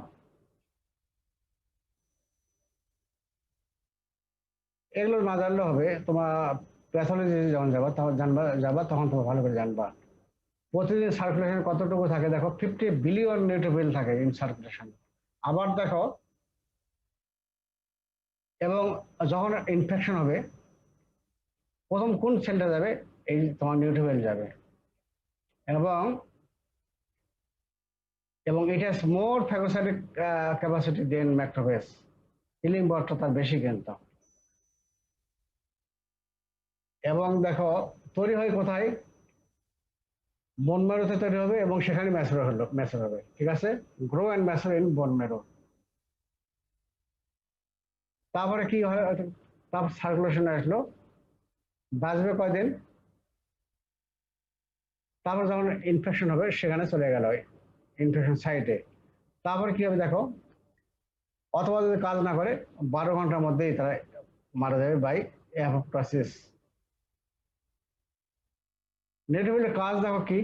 Speaker 1: এগুলো না জানলে হবে, তোমার প্যাথোলজি যখন যাবা তখন তোমার ভালো করে জানবা। প্রতিদিন সার্কুলেশন কতটুকু থাকে দেখো, 50 বিলিয়ন নিউট্রোফিল থাকে ইন সার্কুলেশন। আবার দেখো, এবং যখন ইনফেকশন হবে প্রথম কোন সেলটা যাবে? এই তোমার নিউট্রোফিল যাবে। এবং it has more phagocytic capacity than macrophage. Killing পাওয়ারটা তার বেশি কিন্তু। এবং দেখো তৈরি হয় কোথায়? বোন ম্যারোতে তৈরি হবে এবং সেখানে ম্যাচুর হবে। ঠিক আছে? Grow and mature in bone marrow. তারপরে কি হয়? তারপর সার্কুলেশন আসলো, বাঁচবে কয়দিন, তারপর যখন ইনফেকশন হবে সেখানে চলে গেল ইনফেকশন সাইটে। তারপরে কি হবে দেখো, অথবা যদি কাজ না করে 12 ঘন্টার মধ্যেই তারা মারা যাবে বাই অ্যাপোপ্টোসিস। নিউট্রোফিলের কাজ দেখো কি?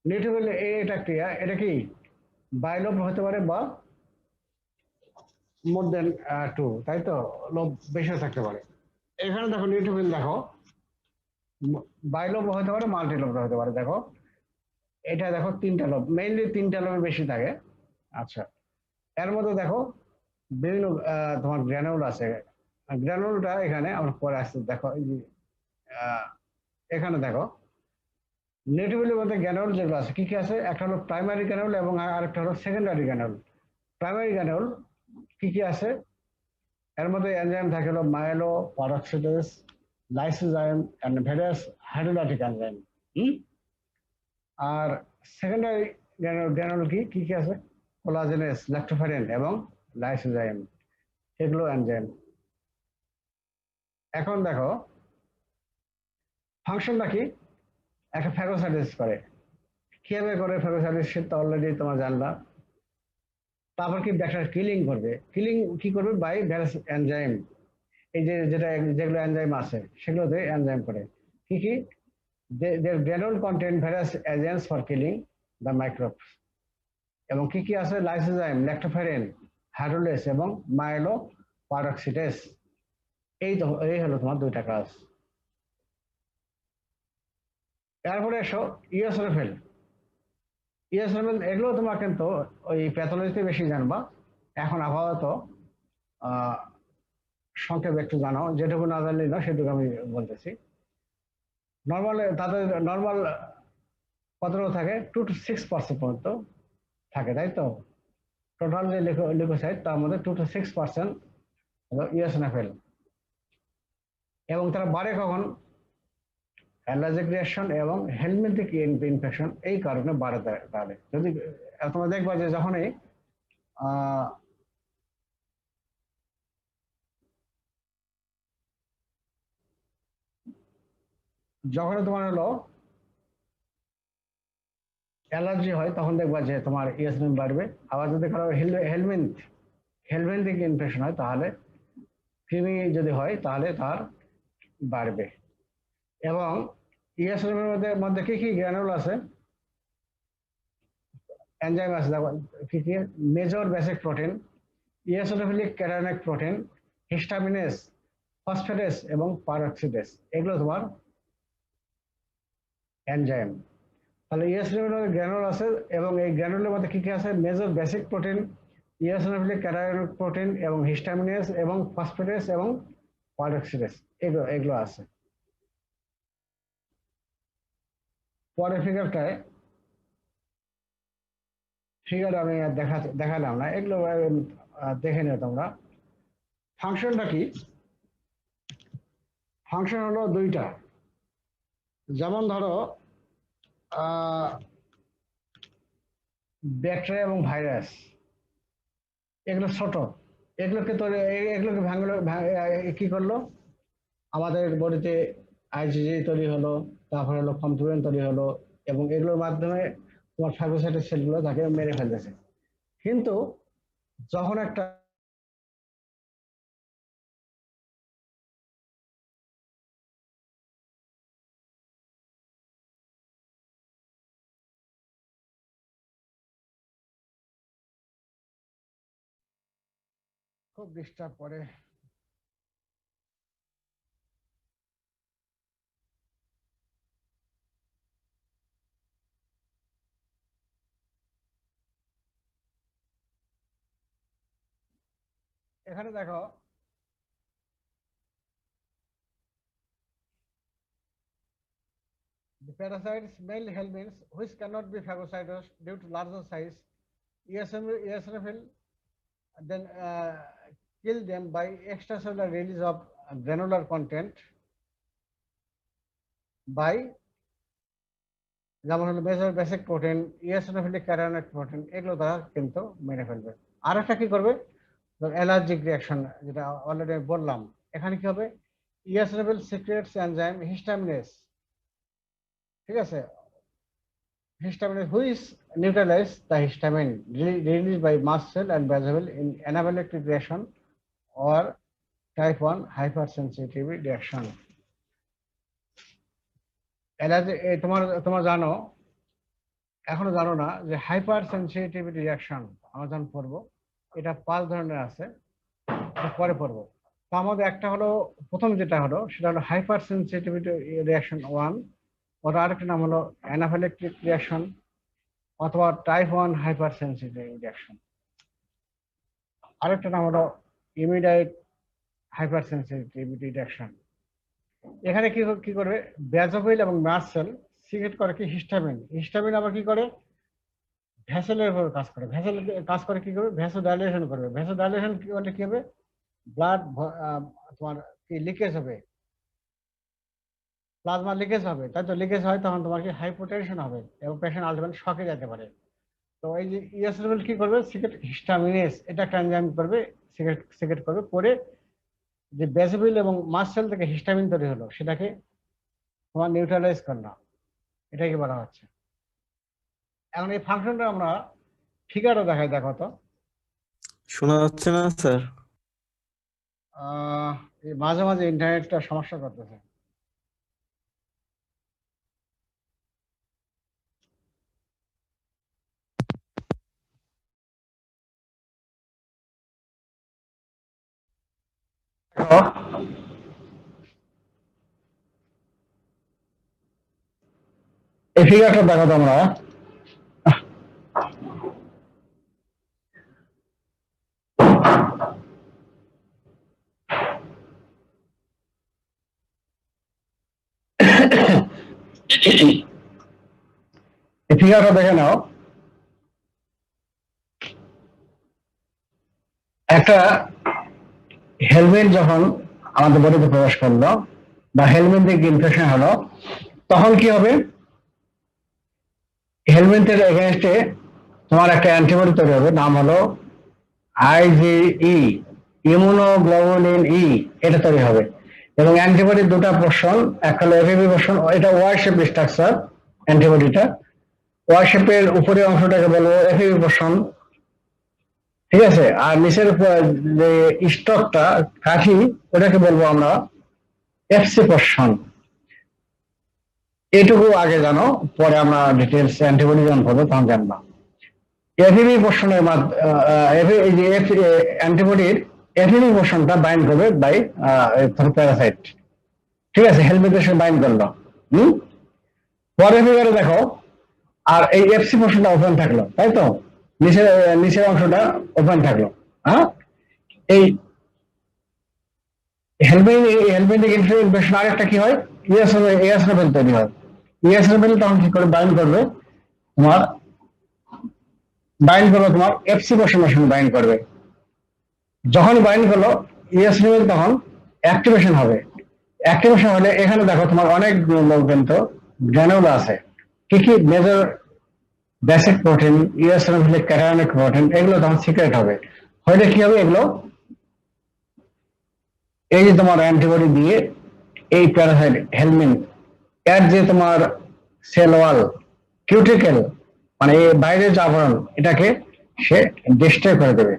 Speaker 1: নিউট্রোফিল এটা ক্রিয়া, এটা কি বাইলোব হতে পারে বা মোর দেন 2, তাই তো? লোভ বেশি থাকতে পারে। এখানে দেখো নিউট্রোফিল দেখো বাইলোব হতে পারে, মাল্টি লোব হতে পারে। দেখো এটা দেখো 3টা লোব, মেইনলি 3টা লোবে বেশি থাকে। আচ্ছা, এর মধ্যে দেখো বিভিন্ন তোমার গ্র্যানুল আছে। গ্র্যানুলটা এখানে আমরা পরে আসছি। দেখো এই যে এখানে দেখো নিউট্রোফিলের মধ্যে গ্র্যানুল যেগুলো আছে কি কি আছে? একটা হলো প্রাইমারি গ্র্যানুল এবং আরেকটা হলো সেকেন্ডারি গ্র্যানুল। প্রাইমারি গ্র্যানুল কি কি আছে? এর মধ্যে এনজাইম থাকে হলো myeloperoxidase, lysozyme and various hydrolytic enzyme. আর সেকেন্ডারি গ্র্যানুল কি কি কি আছে? কোলাজেনেস, ল্যাক্টোফেরেন এবং লাইসোজাইম, এগুলো এনজাইম। এখন দেখো ফাংশনটা কি? একটা ফ্যাগোসাইটোসিস করে। কিভাবে করে ফ্যাগোসাইটোসিস সেটা অলরেডি তোমরা জানলা। তারপর কি ব্যাকটেরিয়া কিলিং করবে। কিলিং কি করবে? By various enzyme. এই যে যেগুলো এনজাইম আছে সেগুলোতে এনজাইম করে। কি কি? their granule contain various agents for killing the microbes। এবং কি কি আছে? লাইসোজাইম, ল্যাক্টোফেরেন, হাইড্রোলেস এবং মাইলো পারঅক্সিডেজ। এই হলো তোমার 2টা কাজ। এরপরে এসো ইওসিনোফিল। ইওসিনোফিল এগুলো তোমরা কিন্তু ওই প্যাথোলজিতে বেশি জানবা। এখন আপাতত সংক্ষেপে একটু জানাও, যেটুকু না জানলে না সেটুকু আমি বলতেছি। তাদের নর্মাল কতটুকু থাকে? 2 to 6% পর্যন্ত থাকে, তাই তো? টোটাল যে লিউকোসাইট তার মধ্যে 2 to 6% হলো ইওসিনোফিল। এবং তারা বাড়ে কখন? অ্যালার্জিক রিয়াকশন এবং হেলমিন্থিক ইনফেকশন এই কারণে বাড়ে দাঁড়ায়। যদি তোমরা দেখবা যে যখনই আহ, যখনই তোমার হলো অ্যালার্জি হয় তখন দেখবা যে তোমার ইএসএনএম বাড়বে। আবার যদি কারো হেলমিন্থিক ইনফেকশন হয় তাহলে কৃমি যদি হয় তাহলে তার বাড়বে। এবং ইএসএনএম এর মধ্যে কি কি গ্র্যানুল আছে, এনজাইম আছে, কি কি? Major basic protein, eosinophilic cationic protein, histaminase, phosphatase এবং পারঅক্সিডেস, এগুলো তোমার এনজাইম। তাহলে ইওসিনোফিলিক গ্র্যানুল আছে এবং এই গ্র্যানুলের মধ্যে কি কি আছে? Major basic protein, eosinophilic cationic protein এবং হিস্টামিনেস এবং ফসফেটেস এবং পারঅক্সিডেস, এগুলো এগুলো আছে। পরের ফিগার আমি আর দেখালাম না, এগুলো দেখে নিও তোমরা। ফাংশনটা কি? ফাংশন হলো দুইটা। যেমন ধরো ব্যাকটেরিয়া এবং ভাইরাস, এগুলো ছোট, এগুলোকে ভাঙলো, কি করলো? আমাদের বডিতে আইজিজি তৈরি হলো, তারপরে হলো কমপ্লিমেন্ট তৈরি হলো, এবং এগুলোর মাধ্যমে তোমার ফাইব্রোসাইটিক সেলগুলো তাকে মেরে ফেলতেছে। কিন্তু যখন একটা খুব ডিস্টার্ব করে, এখানে দেখো the parasites male helminths which cannot be phagocytosed due to larger size, eosinophil then kill them by extracellular release of granular content by যেমন হলো major basic protein, eosinophilic cationic protein, এগুলো তারা কিন্তু মেরে ফেলবে। আর একটা কি করবে? অ্যালার্জিক রিয়াকশন, যেটা অলরেডি বললাম, এখানে কি হবে? ইওসিনোফিল সিক্রেটস এনজাইম হিস্টামিনেস, ঠিক আছে, histamine which neutralize the histamine released by mast cell and basal in anaphylactic reaction or type 1 hypersensitivity reaction. Allergy তোমার জানো, এখনো জানো না যে হাইপার সেন্সিটিভিটি রিয়াকশন আমরা যখন পড়বো, এটা 5 ধরনের আছে, পরে পড়বো। তার মধ্যে একটা হলো, প্রথম যেটা হলো সেটা হলো হাইপার সেন্সিটিভিটি রিয়াকশন 1, ওটা আরেকটা নাম হলো অ্যানাফিল্যাক্টিক রিয়াকশন অথবা টাইপ 1 হাইপার সেন্সিটিভ রিয়াকশন, আরেকটা নাম হলো ইমিডিয়েট হাইপার সেন্সিটিভিটি রিয়াকশন। এখানে কি করবে? ব্যাজোফিল এবং মাস্ট সেল সিক্রেট করে কি? হিস্টামিন। হিস্টামিন আবার কি করে? ভেসেলের উপর কাজ করে। ভেসেল কাজ করে কি করবে? ভেসোডাইলেশন করবে। ভেসোডাইলেশন কি করলে কি হবে? ব্লাড তোমার কি লিকেজ হবে, প্লাজমা লিকেজ হবে, তাই তো? লিকেজ হয় তখন তোমার কি হাইপোটেনশন হবে এবং পেশেন্ট আলটিমেটলি শকে যেতে পারে। তো এই যে ইওসিনোফিল কি করবে? সিক্রেট হিস্টামিনেস, এটা একটা এনজাইম করবে, সিক্রেট করবে, করে যে বেসোফিল এবং মাস্ট সেল থেকে হিস্টামিন তৈরি হলো সেটাকে তোমার নিউট্রালাইজ করলাম, এটাকে বলা হচ্ছে। এখন এই ফাংশনটা আমরা ফিগারও দেখাই, দেখো তো।
Speaker 3: শোনা যাচ্ছে না স্যার?
Speaker 1: এই মাঝে মাঝে ইন্টারনেটটা সমস্যা করতেছে। এই ফিগারটা দেখো তোমরা। এই ফিগারটা দেখে নাও। একটা হেলমেট যখন আমাদের বডিতে প্রবেশ করলো বা হেলমেট থেকে ইনফেকশন হলো, তখন কি হবে, হেলমেন্থের এগেনস্টে তোমার একটা অ্যান্টিবডি তৈরি হবে, নাম হলো আইজিই, ইমিউনোগ্লোবুলিন ই, এটা তৈরি হবে। এবং অ্যান্টিবডির দুটো পোর্শন, একটা হলো এফএবি পোর্শন, এটা ওয়াই শেপ স্ট্রাকচার অ্যান্টিবডিটা, ওয়াই শেপের উপরের অংশটাকে বলবো এফএবি পোর্শন, ঠিক আছে। আর নিচের যে স্টকটা কাঠি, ওটাকে বলবো আমরা এফসি পোর্শন। এটুকু আগে জানো, পরে আমরা ডিটেলস অ্যান্টিবডি যখন করবো তখন জানবা। এফএবি পোর্শনের অ্যান্টিবডির এফএবি পোর্শনটা বাইন্ড করবে বাই প্যারাসাইট, ঠিক আছে, হেলমেটের সঙ্গে বাইন্ড করলো। পরে ফিগারে দেখো, আর এই এফসি পোর্শনটা ওপেন থাকলো, তাই তো, নিচের অংশটা ওপেন থাকলো। হ্যাঁ, এই হেলমেটিক ইনফেকশন আরেকটা কি হয়, ইএসএনএফএল তৈরি হয়। ইএসএনএফএল তখন কি করে বাইন্ড করবে, তোমার এফসি পোর্শনের সঙ্গে বাইন্ড করবে। যখন বাইন্ড করলো ইএসএনএফএল, তখন অ্যাক্টিভেশন হবে। অ্যাক্টিভেশন হলে এখানে দেখো তোমার অনেক কিন্তু গ্র্যানুলা আছে। কি কি? Major basic protein, eosinophil, cationic protein, এগুলো তখন সিক্রেট হবে। হলে কি হবে, এগুলো এই যে তোমার অ্যান্টিবডি দিয়ে এই প্যারাসাইট হেলমিন এর যে তোমার সেল ওয়াল, কিউটিকেল, মানে এই বাইরের যে আবরণ, এটাকে সে ডিস্ট্রয় করে দেবে,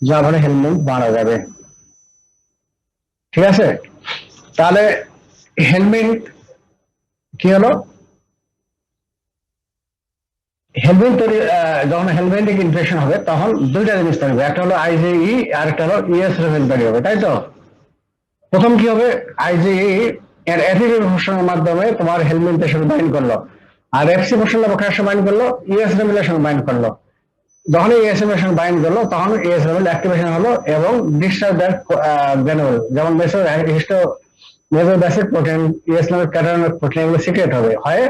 Speaker 1: যার ফলে হেলমিন মারা যাবে। ঠিক আছে, তাহলে হেলমিন কি হলো, হেলমিন তৈরি, যখন হেলমেটিক ইনফেকশন হবে তখন দুইটা জিনিস তৈরি হবে, একটা হলো আইজিই আর একটা হলো ইএসএনএফএল তৈরি হবে, তাই তো। প্রথম কি হবে, আইজিই এর এফএবি পোর্শনের মাধ্যমে তোমার হেলমেটের সঙ্গে বাইন্ড করলো, আর এফসি পোর্শনটা কার সঙ্গে বাইন্ড করলো, ইএসএনএফএল এর সঙ্গে বাইন্ড করলো। যখন ইএসএনএফএল এর সঙ্গে বাইন্ড করলো তখন ইএসএনএফএল অ্যাক্টিভেশন হলো এবং ডিসচার্জ দ্যাট গ্র্যানুল, যেমন major basic protein, eosinophil, cationic protein, এগুলো সিক্রেট হবে, হয়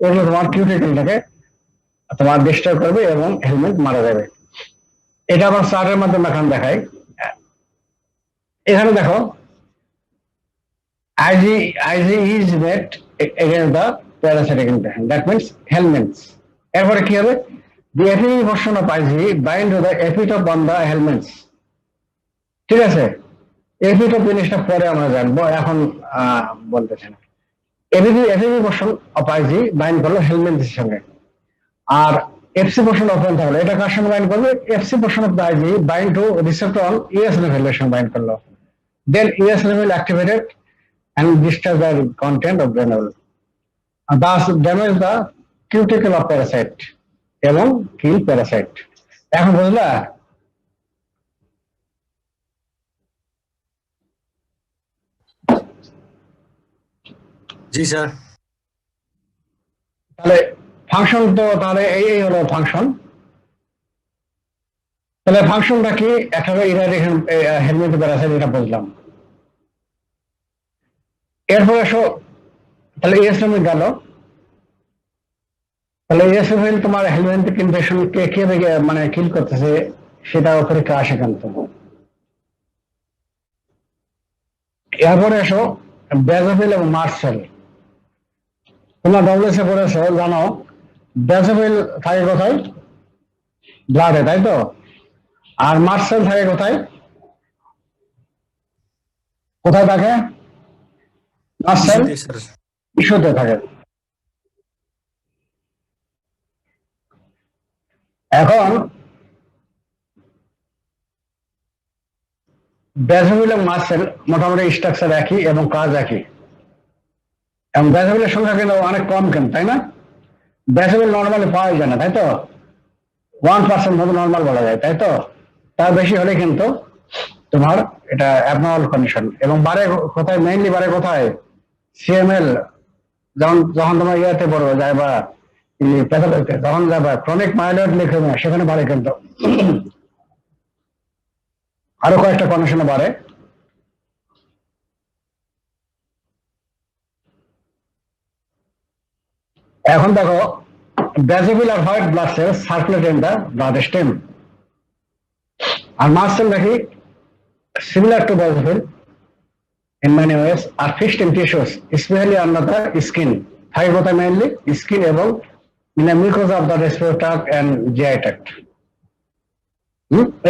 Speaker 1: এগুলো তোমার কিউটিকেলটাকে তোমার ডিস্টার্ব করবে এবং হেলমেট মারা যাবে। এটা আবার চার্টের মাধ্যমে এখন দেখাই। এখানে দেখো IG is met against the parasitic infection, that means helminths. এরপরে কি হবে, the FEV portion of IG bind to the epitope on the helminths, ঠিক আছে। এপিটোপ জিনিসটা পরে আমরা জানবো, এখন বলতেছি না। FEV portion of IG bind করলো হেলমিন্থস এর সঙ্গে, আর এফসি পোর্শন ওপেন থাকলো, এটা কার সঙ্গে বাইন্ড করবে, Fc portion of the Ig bind to receptor on eosinophil এর সঙ্গে বাইন্ড করলো, then eosinophil activated and discharge the content of granule, thus damage the cuticle of parasite এবং kill parasite। এখন বুঝলা?
Speaker 4: জি স্যার।
Speaker 1: তাহলে ফাংশন তো, তাহলে এই হলো ফাংশন। তাহলে ফাংশনটা কি, একটা হলো ইরাডিকেশন হেলমেট প্যারাসাইট, এটা বুঝলাম। এরপর আসো, তাহলে ইএসএনএফএল গেল, তাহলে ইএসএনএফএল তোমার হেলমেটিক ইনফেকশন কে কিভাবে মানে কিল করতেছে সেটার উপরে আসে কিন্তু। এরপরে আসো বেজোফিল এবং মার্সেল। তোমরা ডব্লিউএসএ পড়েছো, জানো বেজোফিল থাকে কোথায়, ব্লাডে, তাই তো। আর মার্সেল থাকে কোথায়, কোথায় থাকে, মার্সেল টিস্যুতে থাকে। এখন বেজোফিল এবং মার্সেল মোটামুটি স্ট্রাকচার একই এবং কাজ একই, এবং বেজোফিলের সংখ্যা কিন্তু অনেক কম কেন, তাই না। বেজোফিল নর্মালি পাওয়া যায় না, তাই তো, 1% মতো নর্মাল বলা যায়, তাই তো। তার বেশি হলে কিন্তু তোমার এটা অ্যাবনর্মাল কন্ডিশন। এবং বাড়ে কোথায়, মেইনলি বাড়ে কোথায়, সিএমএল, যখন তোমার ইয়াতে পড়বে যায় বা প্যাথোলজিতে যখন যাবে ক্রনিক মাইলয়েড লিউকেমিয়া, সেখানে বাড়ে কিন্তু, আরো কয়েকটা কন্ডিশনে বাড়ে। এখন দেখো, বেজোফিল আর white blood cells circulate in the blood stream, আর মার্সেল নাকি similar to basophil in many ways are fixed in tissues, especially under the skin, থাকে কোথায় মেইনলি স্কিন এবং mucosa of the respiratory tract and GI tract.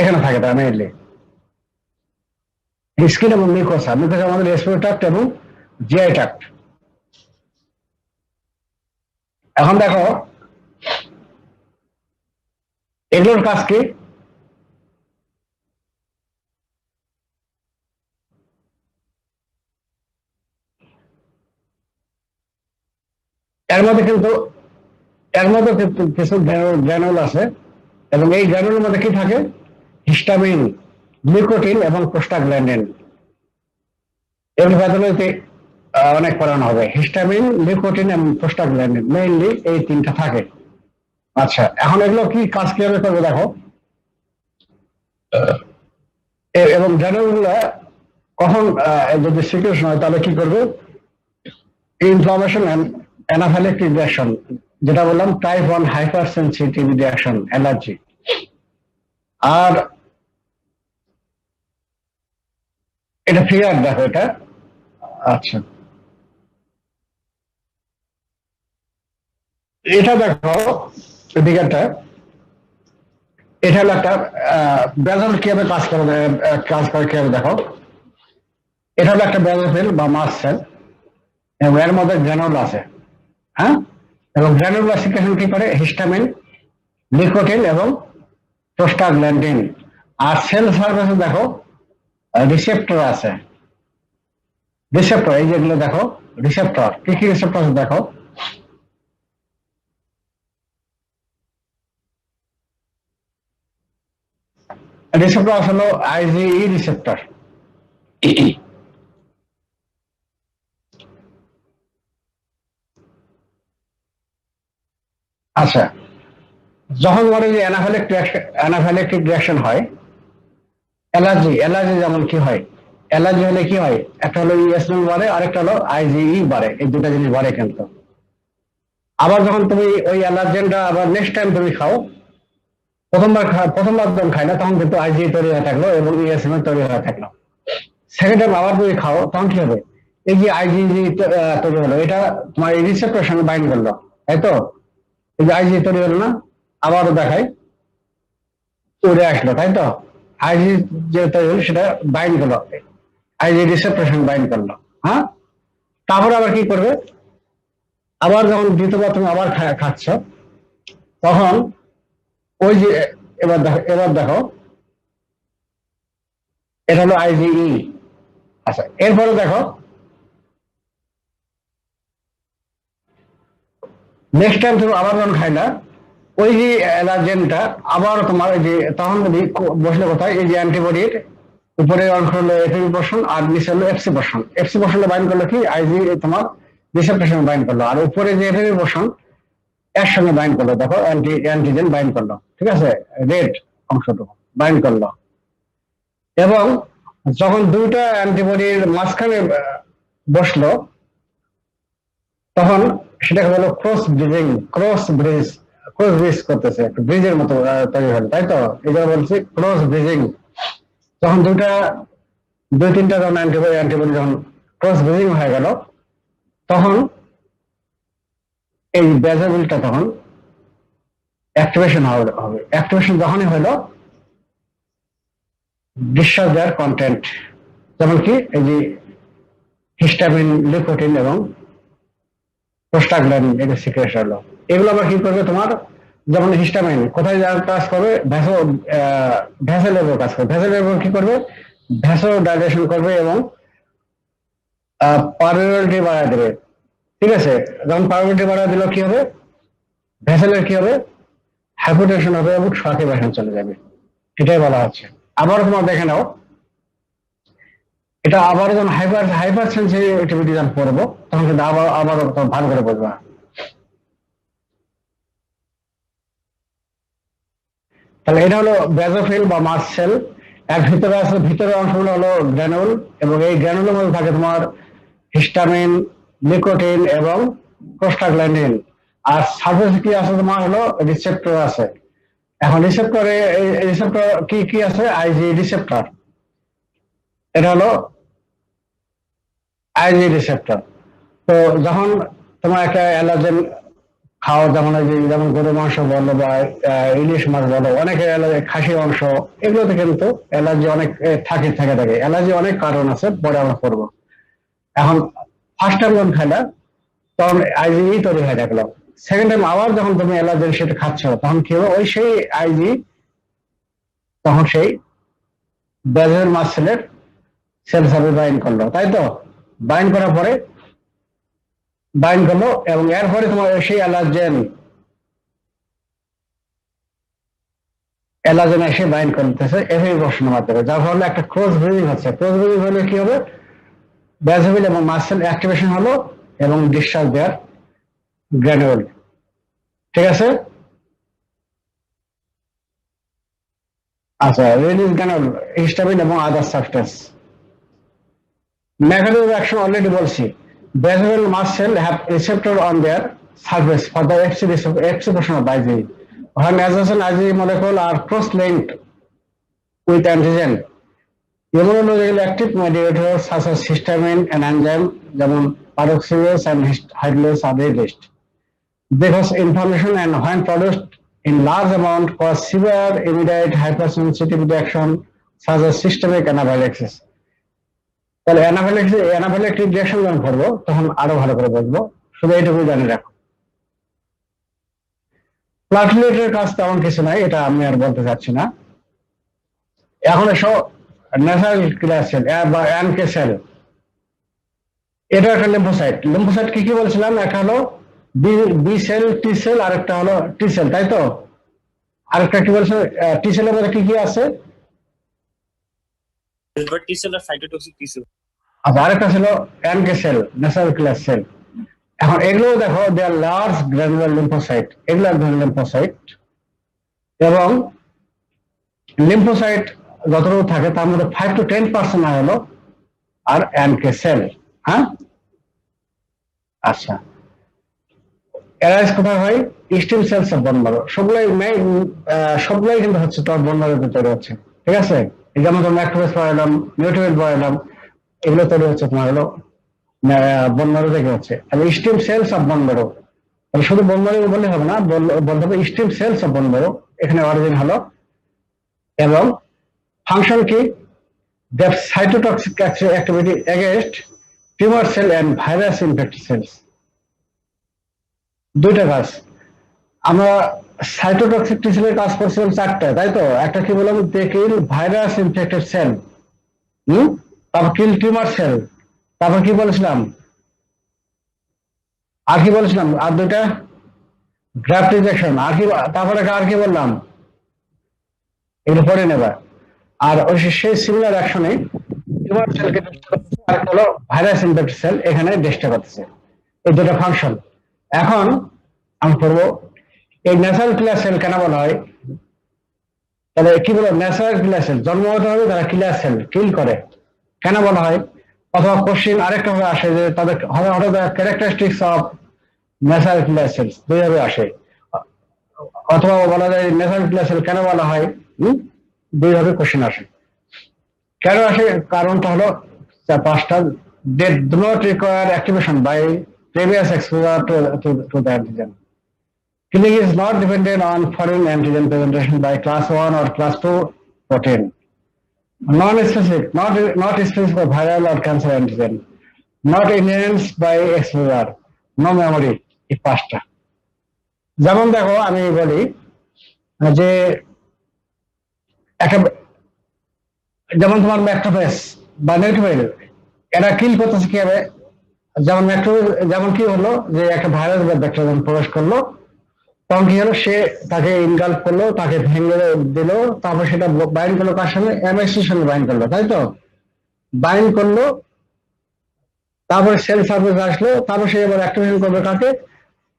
Speaker 1: এখানে থাকে তারা mainly skin এবং mucosa আমাদের রেসপিরেটরি ট্র্যাক্ট এবং জিআই ট্র্যাক্ট। এখন দেখো এগুলোর কাজ কি? এর মধ্যে কিন্তু কিছু গ্র্যানুল আছে এবং এই গ্র্যানুলের মধ্যে কি থাকে? হিস্টামিন, নিকোটিন এবং প্রোস্টাগ্ল্যান্ডিন। এগুলো প্যাথোলজিতে অনেক পড়ানো হবে। হিস্টামিন, নিকোটিন এবং প্রোস্টাগ্ল্যান্ডিন মেইনলি এই তিনটা থাকে। আচ্ছা, এখন এগুলো কি কাজ কিভাবে করবে দেখো। এবং গ্র্যানুলগুলো কখন যদি সিক্রেশন হয় তাহলে কি করবে? ইনফ্লামেশন এন্ড অ্যানাফিলাক্টিক রিঅ্যাকশন, যেটা বললাম type 1 hypersensitive reaction, allergy. আর এটা ফিগার দেখো এটা। আচ্ছা, এটা দেখো ফিগারটা। এটা হলো একটা ব্যাজল কিভাবে কাজ করে কিভাবে দেখো। এটা হলো একটা ব্যাজোফিল বা মাস্ট সেল এবং এর মধ্যে গ্র্যানুল আছে। হ্যাঁ, এবং গ্র্যানুলার সিক্রেশন কি করে? হিস্টামিন, নিকোটিন এবং প্রোস্টাগ্ল্যান্ডিন। আর সেল সার্ফেসে দেখো রিসেপ্টর আছে। রিসেপ্টর এই যেগুলো দেখো রিসেপ্টর, কি কি রিসেপ্টর আছে দেখো। রিসেপ্টর হলো আইজিই রিসেপ্টর। আচ্ছা, যখন বলে যে অ্যানাফিলাক্টিক রিঅ্যাকশন হয়, অ্যালার্জি যেমন কি হয়? অ্যালার্জি হলে কি হয়? একটা হলো ইএসএম বাড়ে, আরেকটা হলো আইজিই বাড়ে। এই দুটা জিনিস বাড়ে কিন্তু। আবার যখন তুমি ওই অ্যালার্জেনটা আবার নেক্সট টাইম তুমি খাও, প্রথমবার যখন খাই না তখন কিন্তু আইজিই তৈরি হয়ে থাকলো এবং ইএসএম তৈরি হয়ে থাকলো। সেকেন্ড টাইম আবার তুমি খাও তখন কি হবে? এই যে আইজিই তৈরি হলো, এটা তোমার এই রিসেপ্টরের সঙ্গে বাইন্ড করলো, তাই তো? এই যে আইজি তৈরি হলো না, আবারও দেখাই উড়ে আসলো, তাই তো? আইজি যে তৈরি হলো সেটা বাইন্ড করলো, আইজি রিসেপ্টরের সঙ্গে বাইন্ড করলো। হ্যাঁ, তারপরে আবার কি করবে? আবার যখন দ্বিতীয়বার তুমি আবার খাচ্ছ তখন ওই যে এবার দেখো এটা হলো আইজিই। আচ্ছা, এরপরে দেখো নেক্সট টাইম তুমি আবার যখন খাই না, ওই যে অ্যালার্জেনটা আবার তোমার ওই যে তখন বসলে কোথায়? এই যে অ্যান্টিবডির উপরে অংশ হলো এফএবি পোর্শন আর নিচে হলো এফসি পোর্শন। এফসি পোর্শনে বাইন্ড করলো কি? আইজি তোমার রিসেপ্টরের সঙ্গে বাইন্ড করলো, আর উপরে যে এফএবি পোর্শন এর সঙ্গে বাইন্ড করলো, দেখো অ্যান্টিজেন বাইন্ড করলো, ঠিক আছে? রেড অংশটুকু বাইন্ড করলো। এবং যখন দুইটা অ্যান্টিবডির মাঝখানে বসলো তখন সেটাকে বলো ক্রস ব্রিজ করতেছে, একটা ব্রিজের মতো তৈরি হলো, তাই তো? এটা বলছি ক্রস ব্রিজিং। যখন দুই তিনটা যখন অ্যান্টিবডি যখন ক্রস ব্রিজিং হয়ে গেল তখন এই বেজাবিলটা তখন অ্যাক্টিভেশন হবে। অ্যাক্টিভেশন যখনই হলো ডিসচার্জ দেওয়ার কন্টেন্ট, যেমন কি এই যে হিস্টামিন, নিকোটিন এবং প্রোস্টাগ্ল্যান্ডিন, এটা সিক্রেট হলো। এগুলো আবার কি করবে তোমার? যেমন হিস্টামিন কোথায় যাওয়ার কাজ করবে? ভ্যাসেলের কাজ করবে। ভ্যাসেলের কি করবে? ভ্যাসোডাইলেশন করবে এবং পারমিয়াবিলিটি বাড়ায় দেবে, ঠিক আছে? যখন পারমিয়াবিলিটি বাড়ায় দিল কি হবে? ভ্যাসেলের কি হবে? হাইপোটেনশন হবে এবং সার্কুলেশন চলে যাবে, এটাই বলা হচ্ছে। আবার তোমার দেখে নাও, এটা আবার যখন হাইপার সেনসিটিভিটি যখন পড়বো তখন কিন্তু আবার ভালো করে বুঝবা। তাহলে এটা হলো বেজোফিল বা মাস্ট সেল। এর ভিতরে আছে, ভিতরের অংশগুলো হলো গ্র্যানুল এবং এই গ্র্যানুলের মধ্যে থাকে তোমার হিস্টামিন, নিকোটিন এবং প্রোস্টাগ্ল্যান্ডিন। আর সারফেসে কি আছে? তোমার হলো রিসেপ্টর আছে। এখন রিসেপ্টরে রিসেপ্টর কি কি আছে? আইজি রিসেপ্টর, এটা হলো আইজি রিসেপ্টর। তো যখন তোমার একটা অ্যালার্জেন খাও, যেমন ওই যে যেমন গরু মাংস বলো বা ইলিশ মাছ বলো, অনেকের অ্যালার্জি, খাসির মাংস, এগুলোতে কিন্তু অ্যালার্জি অনেক থাকে। অ্যালার্জি অনেক কারণ আছে, পরে আমরা করবো। এখন ফার্স্ট টাইম যখন খাইলা তখন আইজি তৈরি হয়ে থাকলো। সেকেন্ড টাইম আবার যখন তুমি অ্যালার্জেন সেটা খাচ্ছ, তখন কি হবে, ওই সেই আইজি তখন সেই ব্যাজেল মাসেলের সেল সার্ভে বাইন্ড করলো, তাই তো? বাইন্ড করার পরে বাইন্ড করলো এবং এরপরে তোমার সেই অ্যালার্জেন এসে বাইন্ড করতেছে এফএ বসানোর মাধ্যমে, যার ফলে একটা ক্রস ব্রিডিং হচ্ছে। ক্রস ব্রিডিং হলে কি হবে, ব্যাজেল এবং মাসেল অ্যাক্টিভেশন হলো এবং ডিসচার্জ দেওয়ার গ্র্যানুল। ঠিক আছে? আচ্ছা, রিলিজ গ্র্যানুল, হিস্টামিন এবং other substance. Mechanism of action already বলছি। Basal mast cell have receptor on their surface for the expression of IgE. When adjacent IgE molecule are cross-linked with antigen, immunological active mediators such as histamine and enzyme, যেমন peroxidase and hydrolase are released. They cause inflammation and when produced in large amount cause severe immediate hypersensitivity reaction such as systemic anaphylaxis. তাহলে অ্যানাফিলাক্টিক reaction যখন করবো তখন আরো ভালো করে বলবো, শুধু এইটুকুই জানি রাখো। প্লাটলেটের কাজ তেমন কিছু নাই, এটা আমি আর বলতে চাচ্ছি না। এখন এসো ন্যাচারাল কিলার সেল বা এনকে সেল। এটা একটা লিম্ফোসাইট। লিম্ফোসাইট কি কি বলছিলাম? একটা হলো বি সেল, টি সেল, আরেকটা হলো টি সেল, তাই তো? আরেকটা কি বলছে? টি সেলের মধ্যে কি কি আছে?
Speaker 3: টি সেল আর সাইটোটক্সিক টি সেল।
Speaker 1: আচ্ছা, আরেকটা ছিল এনকে সেল, ন্যাচারাল কিলার সেল। এখন এগুলো দেখো, দে আর লার্জ গ্র্যানুলার লিম্ফোসাইট, এগুলো এক ধরনের লিম্ফোসাইট। এবং লিম্ফোসাইট যতটুকু থাকে তার মধ্যে 5 to 10% হলো আর এনকে সেল। হ্যাঁ, আচ্ছা, এরাইজ কোথায় হয়? Stem cells of bone marrow. সবগুলাই কিন্তু হচ্ছে তোর বোন ম্যারোতে তৈরি হচ্ছে। ঠিক আছে? যেমন তোমার ম্যাক্রোফেজ পড়ালাম, নিউট্রিয়েন্ট পড়ালাম, এগুলো তৈরি হচ্ছে তোমার হলো বোন ম্যারো থেকে হচ্ছে। তাহলে stem cells of bone marrow, তাহলে শুধু বোন ম্যারো বললে হবে না, বলতে হবে stem cells of bone marrow, এখানে অরিজিন হলো। এবং ফাংশন কি? The cytotoxic activity against tumour cell and virus infected cells. দুইটা কাজ। আমরা সাইটোটক্সিক টি সেলের কাজ করছিলাম 4টা, তাই তো? একটা কি বললাম? দে কিল ভাইরাস ইনফেক্টেড সেল, তারপর কিল টিউমার সেল, তারপর কি বলেছিলাম? আর কি বলেছিলাম? আর দুইটা গ্রাফট রিজেকশন। আর কি? তারপরে আর কি বললাম? এগুলো পরে নেবা। আর ওই সেই সিমিলার অ্যাকশনে টিউমার সেলকে আর হলো ভাইরাস ইনফেক্টেড সেল এখানে ডিস্ট্রয় করতেছে। এই দুটো ফাংশন। এখন আমি করবো এই ন্যাচারাল কিলার সেল কেন বলা হয়? তাহলে কি বলো? ন্যাচারাল কিলার সেল জন্মগত ভাবে তারা কিলার সেল কিল করে, কেন বলা হয়? অথবা কোশ্চিন আরেকটা ভাবে আসে যে তাদের হঠাৎ characteristics of natural killer cells দুইভাবে আসে, অথবা বলা যায় ন্যাচারাল কিলার সেল কেন বলা হয়, দুইভাবে কোশ্চিন আসে। কেন আসে? কারণটা হলো 5টা। They do not require activation by previous exposure to the antigen. Killing is not dependent on foreign antigen presentation by class 1 or class 2 protein. Non-specific, not specific for viral or cancer antigen. Not enhanced by exposure. No memory. এই 5টা। যেমন দেখো আমি বলি যে একটা, যেমন তোমার ম্যাক্রোফেজ বা নিউট্রোফিল, এরা কিল করতেছে কিভাবে? যেমন যেমন কি হলো যে একটা ভাইরাস বা ব্যাকটেরিয়া যখন প্রবেশ করলো তখন কি হলো, সে তাকে ইনগাল্প করলো, তাকে ভেঙে দিল, তারপর সেটা বাইন্ড করলো কার সঙ্গে? এমএসসির সঙ্গে বাইন্ড করলো, তাই তো? বাইন্ড করলো, তারপরে সেল সার্ফেস আসলো, তারপর সে এবার অ্যাক্টিভেশন করবে কাকে?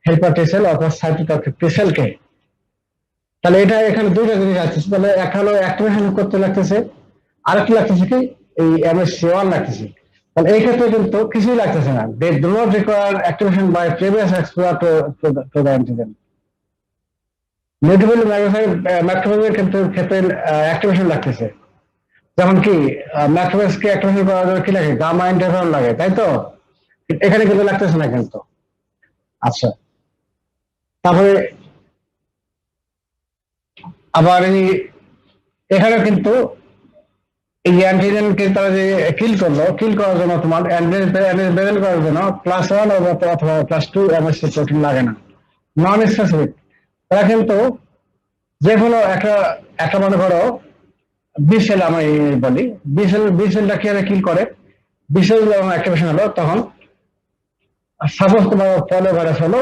Speaker 1: হেল্পার টি সেল অথবা সাইটোটক্সিক টি সেলকে। তাহলে এটা এখানে দুইটা জিনিস আসছে। তাহলে একটা হলো অ্যাক্টিভেশন করতে লাগতেছে, আরেকটা লাগতেছে কি? এই MSC1 লাগতেছে। তাহলে এই ক্ষেত্রে কিন্তু কিছুই লাগতেছে না। They do not require activation by previous exposure to the antigen. Neutrophil ম্যাক্রোফেজের ক্ষেত্রে অ্যাক্টিভেশন লাগতেছে। যেমন কি ম্যাক্রোফেজকে অ্যাক্টিভেশন করার জন্য কি লাগে? গামা ইন্টারফেরন লাগে, তাই তো? এখানে কিন্তু লাগতেছে না কিন্তু। আচ্ছা, তারপরে আবার এখানে কিন্তু এই অ্যান্টিজেনকে তারা যে কিল করলো, কিল করার জন্য তোমার অ্যান্টিজেন করার জন্য +1 অথবা +2 এমএসসি প্রোটিন লাগে না, নন স্পেসিফিক। তারা কিন্তু যে কোনো একটা মনে করো বি সেল, আমি বলি বি সেলটা কিভাবে কিল করে, বি সেল যখন অ্যাক্টিভেশন হলো তখন সাপোজ তোমার পলিও ভাইরাস হলো,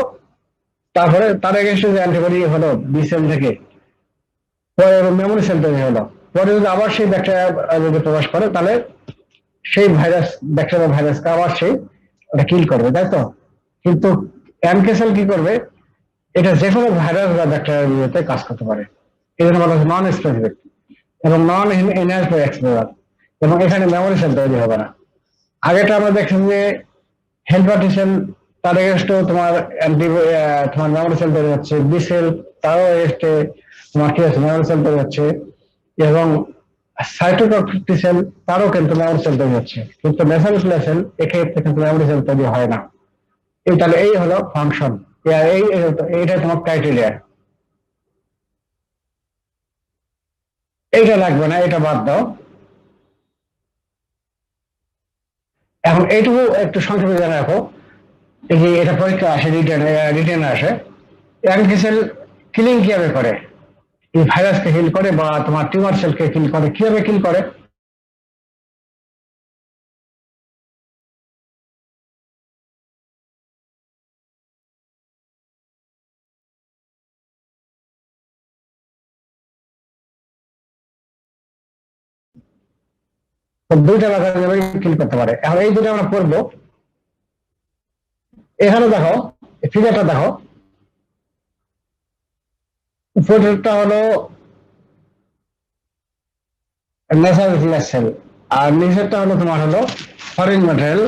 Speaker 1: তারপরে তার এগেইনস্টে যে অ্যান্টিবডি হলো বি সেল থেকে, পরে মেমোরি সেল তৈরি হলো, পরে যদি আবার সেই ব্যাকটেরিয়া যদি প্রবেশ করে তাহলে সেই ভাইরাস, ব্যাকটেরিয়া ভাইরাসকে আবার সেই ওটা কিল করবে, তাই তো? কিন্তু এনকে সেল কি করবে, এটা যে কোনো ভাইরাস বা ব্যাকটেরিয়াতে কাজ করতে পারে, এই জন্য বলা হচ্ছে নন স্পেসিফিক এবং নন এনহ্যান্সড বাই এক্সপোজার, এবং এখানে মেমোরি সেল তৈরি হবে না। আগেটা আমরা দেখছি যে হেল্পার টি সেল, তার এগেইনস্টে তোমার তোমার মেমোরি সেল তৈরি হচ্ছে, বি সেল তারও এগেইনস্টে তোমার কি হচ্ছে, মেমোরি সেল তৈরি হচ্ছে, এবং সাইটোটক্সিক টি সেল তারও কিন্তু মেমোরি সেল তৈরি হচ্ছে, কিন্তু মেসোরিয়া সেল এক্ষেত্রে কিন্তু মেমোরি সেল তৈরি হয় না। তাহলে এই হলো ফাংশন, এইটা তোমার ক্রাইটেরিয়া। এইটা লাগবে না, এটা বাদ দাও। এখন এইটুকু একটু সংক্ষেপে জেনে রাখো, এই যে এটা পরীক্ষা আসে, রিটেন আসে, এনকে সেল কিলিং কিভাবে করে, এই ভাইরাসকে কিল করে বা তোমার টিউমার সেলকে কিল করে, কিভাবে কিল করে? দুইটা ভাবে কিল করতে পারে। এখন এই দুটো আমরা পড়বো। এখানে দেখো, ফিগারটা দেখো, উপরেরটা হলো ন্যাচারাল সেল, আর নিচেরটা হলো তোমার হলো foreign material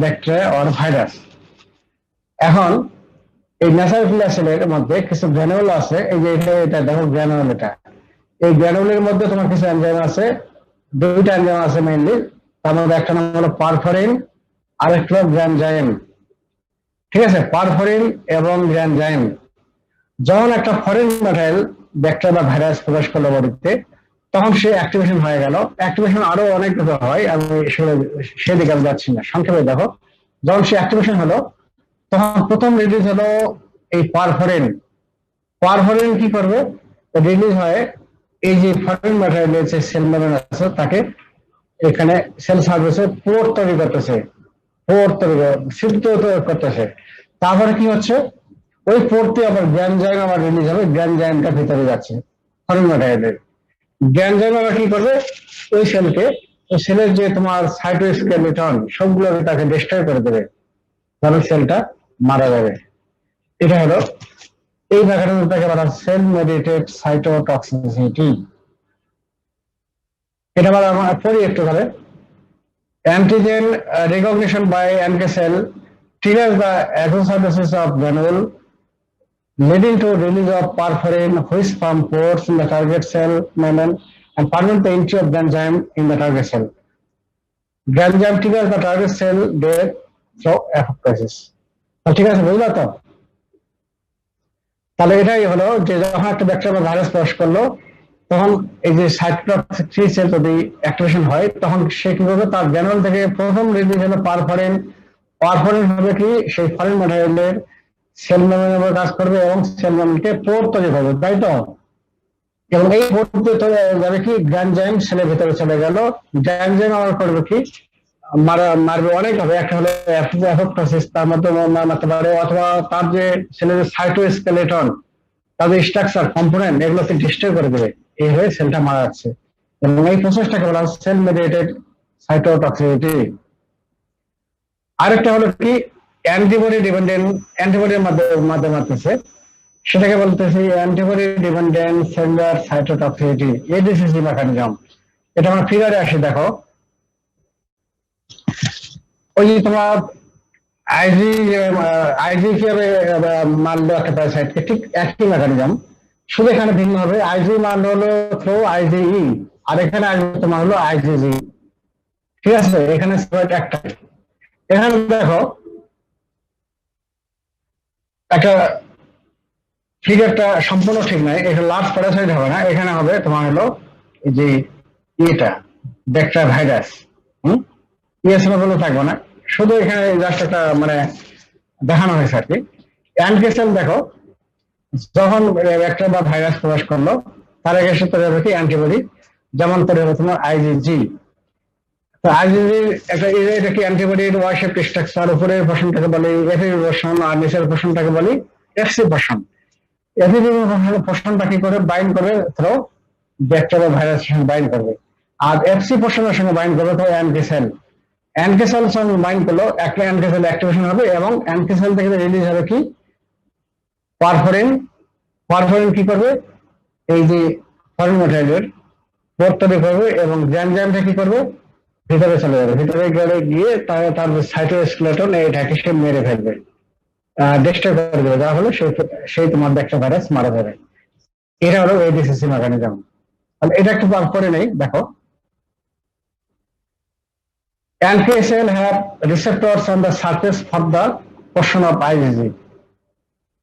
Speaker 1: bacteria or virus. এখন এই ন্যাচারাল সেলের মধ্যে কিছু গ্র্যানুল আছে, এই যে এটা দেখো গ্র্যানুল, এই গ্র্যানুলের মধ্যে তোমার কিছু এনজাইম আছে, দুইটা এনজাইম আছে মেইনলি, তার মধ্যে একটা নাম হলো পারফরিন আর একটা হলো গ্র্যানজাইম। ঠিক আছে, পারফরিন এবং গ্র্যানজাইম। যখন একটা ফরেন ম্যাটেরিয়াল ব্যাকটেরিয়া বা ভাইরাস প্রবেশ করলো বডিতে, তখন সে অ্যাক্টিভেশন হয়ে গেল। অ্যাক্টিভেশন আরো অনেক কিছু হয়, আমি সেদিকে আমি যাচ্ছি না, সংক্ষেপে দেখো। যখন সে অ্যাক্টিভেশন হলো তখন প্রথম রিলিজ হলো এই পারফরিন। পারফরিন কি করবে, রিলিজ হয় এই যে ফরেন ম্যাটেরিয়ালের যে সেল মেমব্রেন আছে তাকে এখানে সেল সার্ভিসে পোর্ট তৈরি করতেছে, সিদ্ধ করতেছে। তারপরে কি হচ্ছে, ওই পোর্টে আবার গ্র্যানজাইম আবার রিলিজ হবে, গ্র্যানজাইমটা ভিতরে যাচ্ছে ফরেন ম্যাটেরিয়ালের। গ্র্যানজাইম আবার কি করবে, ওই সেলকে, ওই সেলের যে তোমার সাইটোস্কেলিটন সবগুলোকে তাকে ডিস্ট্রয় করে দেবে, তাহলে সেলটা মারা যাবে। এটা হলো এই মেকানিজমটাকে বলা হয় সেল মেডিয়েটেড সাইটোটক্সিসিটি। এটা বলা আমরা পড়ি একটু করে। Antigen recognition by NK cell triggers the exocytosis of granule, leading to release of perforin which form pores in the target cell membrane and permit the entry of granzyme in the target cell. Granzyme triggers the target cell death through apoptosis. ঠিক আছে, বুঝলা তো? তাহলে এটাই হলো যে যখন একটা ব্যাকটেরিয়া ভাইরাস প্রবেশ করলো, তখন এই যে সাইটোটক্সিক থ্রি সেল যদি অ্যাক্টিভেশন হয়, তখন সে কি করবে, তার গ্র্যানুল থেকে প্রথম রিলিজ হলো পারফরিন। পারফরিন হবে কি, সেই ফরেন ম্যাটেরিয়ালের সেল মেমব্রেনের উপর কাজ করবে এবং সেল মেমব্রেনকে পোর্ট তৈরি করবে, তাই তো? এবং এই পোর্টে যাবে কি, গ্র্যানজাইম সেলের ভিতরে চলে গেল। গ্র্যানজাইম আবার করবে কি, মারবে অনেক হবে, একটা হলো অ্যাপোপ্টোসিস, তার মধ্যে মারতে পারে, অথবা তার যে সেলের সাইটোস্কেলেটন, তাদের স্ট্রাকচার কম্পোনেন্ট এগুলোকে ডিস্ট্রয় করে দেবে, এই হয়ে সেলটা মারা যাচ্ছে। এবং এই প্রসেসটাকে বলা হয় সেল মেডিয়েটেড সাইটোটক্সিসিটি। আরেকটা হলো কি, অ্যান্টিবডি ডিপেন্ডেন্ট, অ্যান্টিবডির মাধ্যমে মারতেছে, সেটাকে বলতেছি অ্যান্টিবডি ডিপেন্ডেন্ট সেলুলার সাইটোটক্সিসিটি, এডিসিসি মেকানিজম। এটা আমরা ফিগারে আসি, দেখো ওই যে তোমার আইজি কিভাবে মারলো একটা প্যারাসাইটকে, ঠিক একই মেকানিজম, শুধু এখানে ভিন্ন হবে। আইজি মান হলো থ্রু আইজিই, আর এখানে আসবে তোমার হলো আইজিজি। ঠিক আছে, এখানে একটা। এখানে দেখো একটা ফিগারটা সম্পূর্ণ ঠিক নাই, এটা লার্জ প্যারাসাইট হবে না, এখানে হবে তোমার হলো এই যে এটা ব্যাকটেরিয়া ভাইরাস। ইএসএমএ থাকবে না, শুধু এখানে জাস্ট একটা মানে দেখানো হয়েছে আর কি। অ্যান্টি সেল দেখো, যখন ব্যাকটেরিয়া বা ভাইরাস প্রবেশ করলো তার আগে সে তৈরি হবে কি অ্যান্টিবডি, যেমন তৈরি হবে তোমার আইজিজি। তো আইজিজি এটা কি অ্যান্টিবডির ওয়াই শেপ স্ট্রাকচার, উপরের পোর্শনটাকে বলি এফিবি পোর্শন আর নিচের পোর্শনটাকে বলি এফসি পোর্শন। এফিবি পোর্শনটা কি করে বাইন্ড করবে, ধরো ব্যাকটেরিয়া ভাইরাসের সঙ্গে বাইন্ড করবে, আর এফসি পোর্শনের সঙ্গে বাইন্ড করবে তো অ্যান্টি সেল। অ্যান্টি সেল সঙ্গে বাইন্ড করলো একটা অ্যান্টি সেল অ্যাক্টিভেশন হবে এবং অ্যান্টি সেল থেকে রিলিজ হবে কি পারফোরিন। পারফোরিন কি করবে, এই যে ফরেন ম্যাটেরিয়ালের পোর্ট তৈরি করবে এবং এনজাইমটা কি করবে ভিতরে চলে যাবে, ভিতরে গিয়ে তার সাইটোস্কেলেটন এটাকে সে মেরে ফেলবে, ডিস্ট্রয় করে দেবে, যা হলো সেই তোমার ব্যাকটেরিয়া ভাইরাস মারা যাবে। এটা হলো এডিসিসি মেকানিজম। তাহলে এটা একটু পরে নেই, দেখো NK cell have receptors on the surface of the portion of IgG,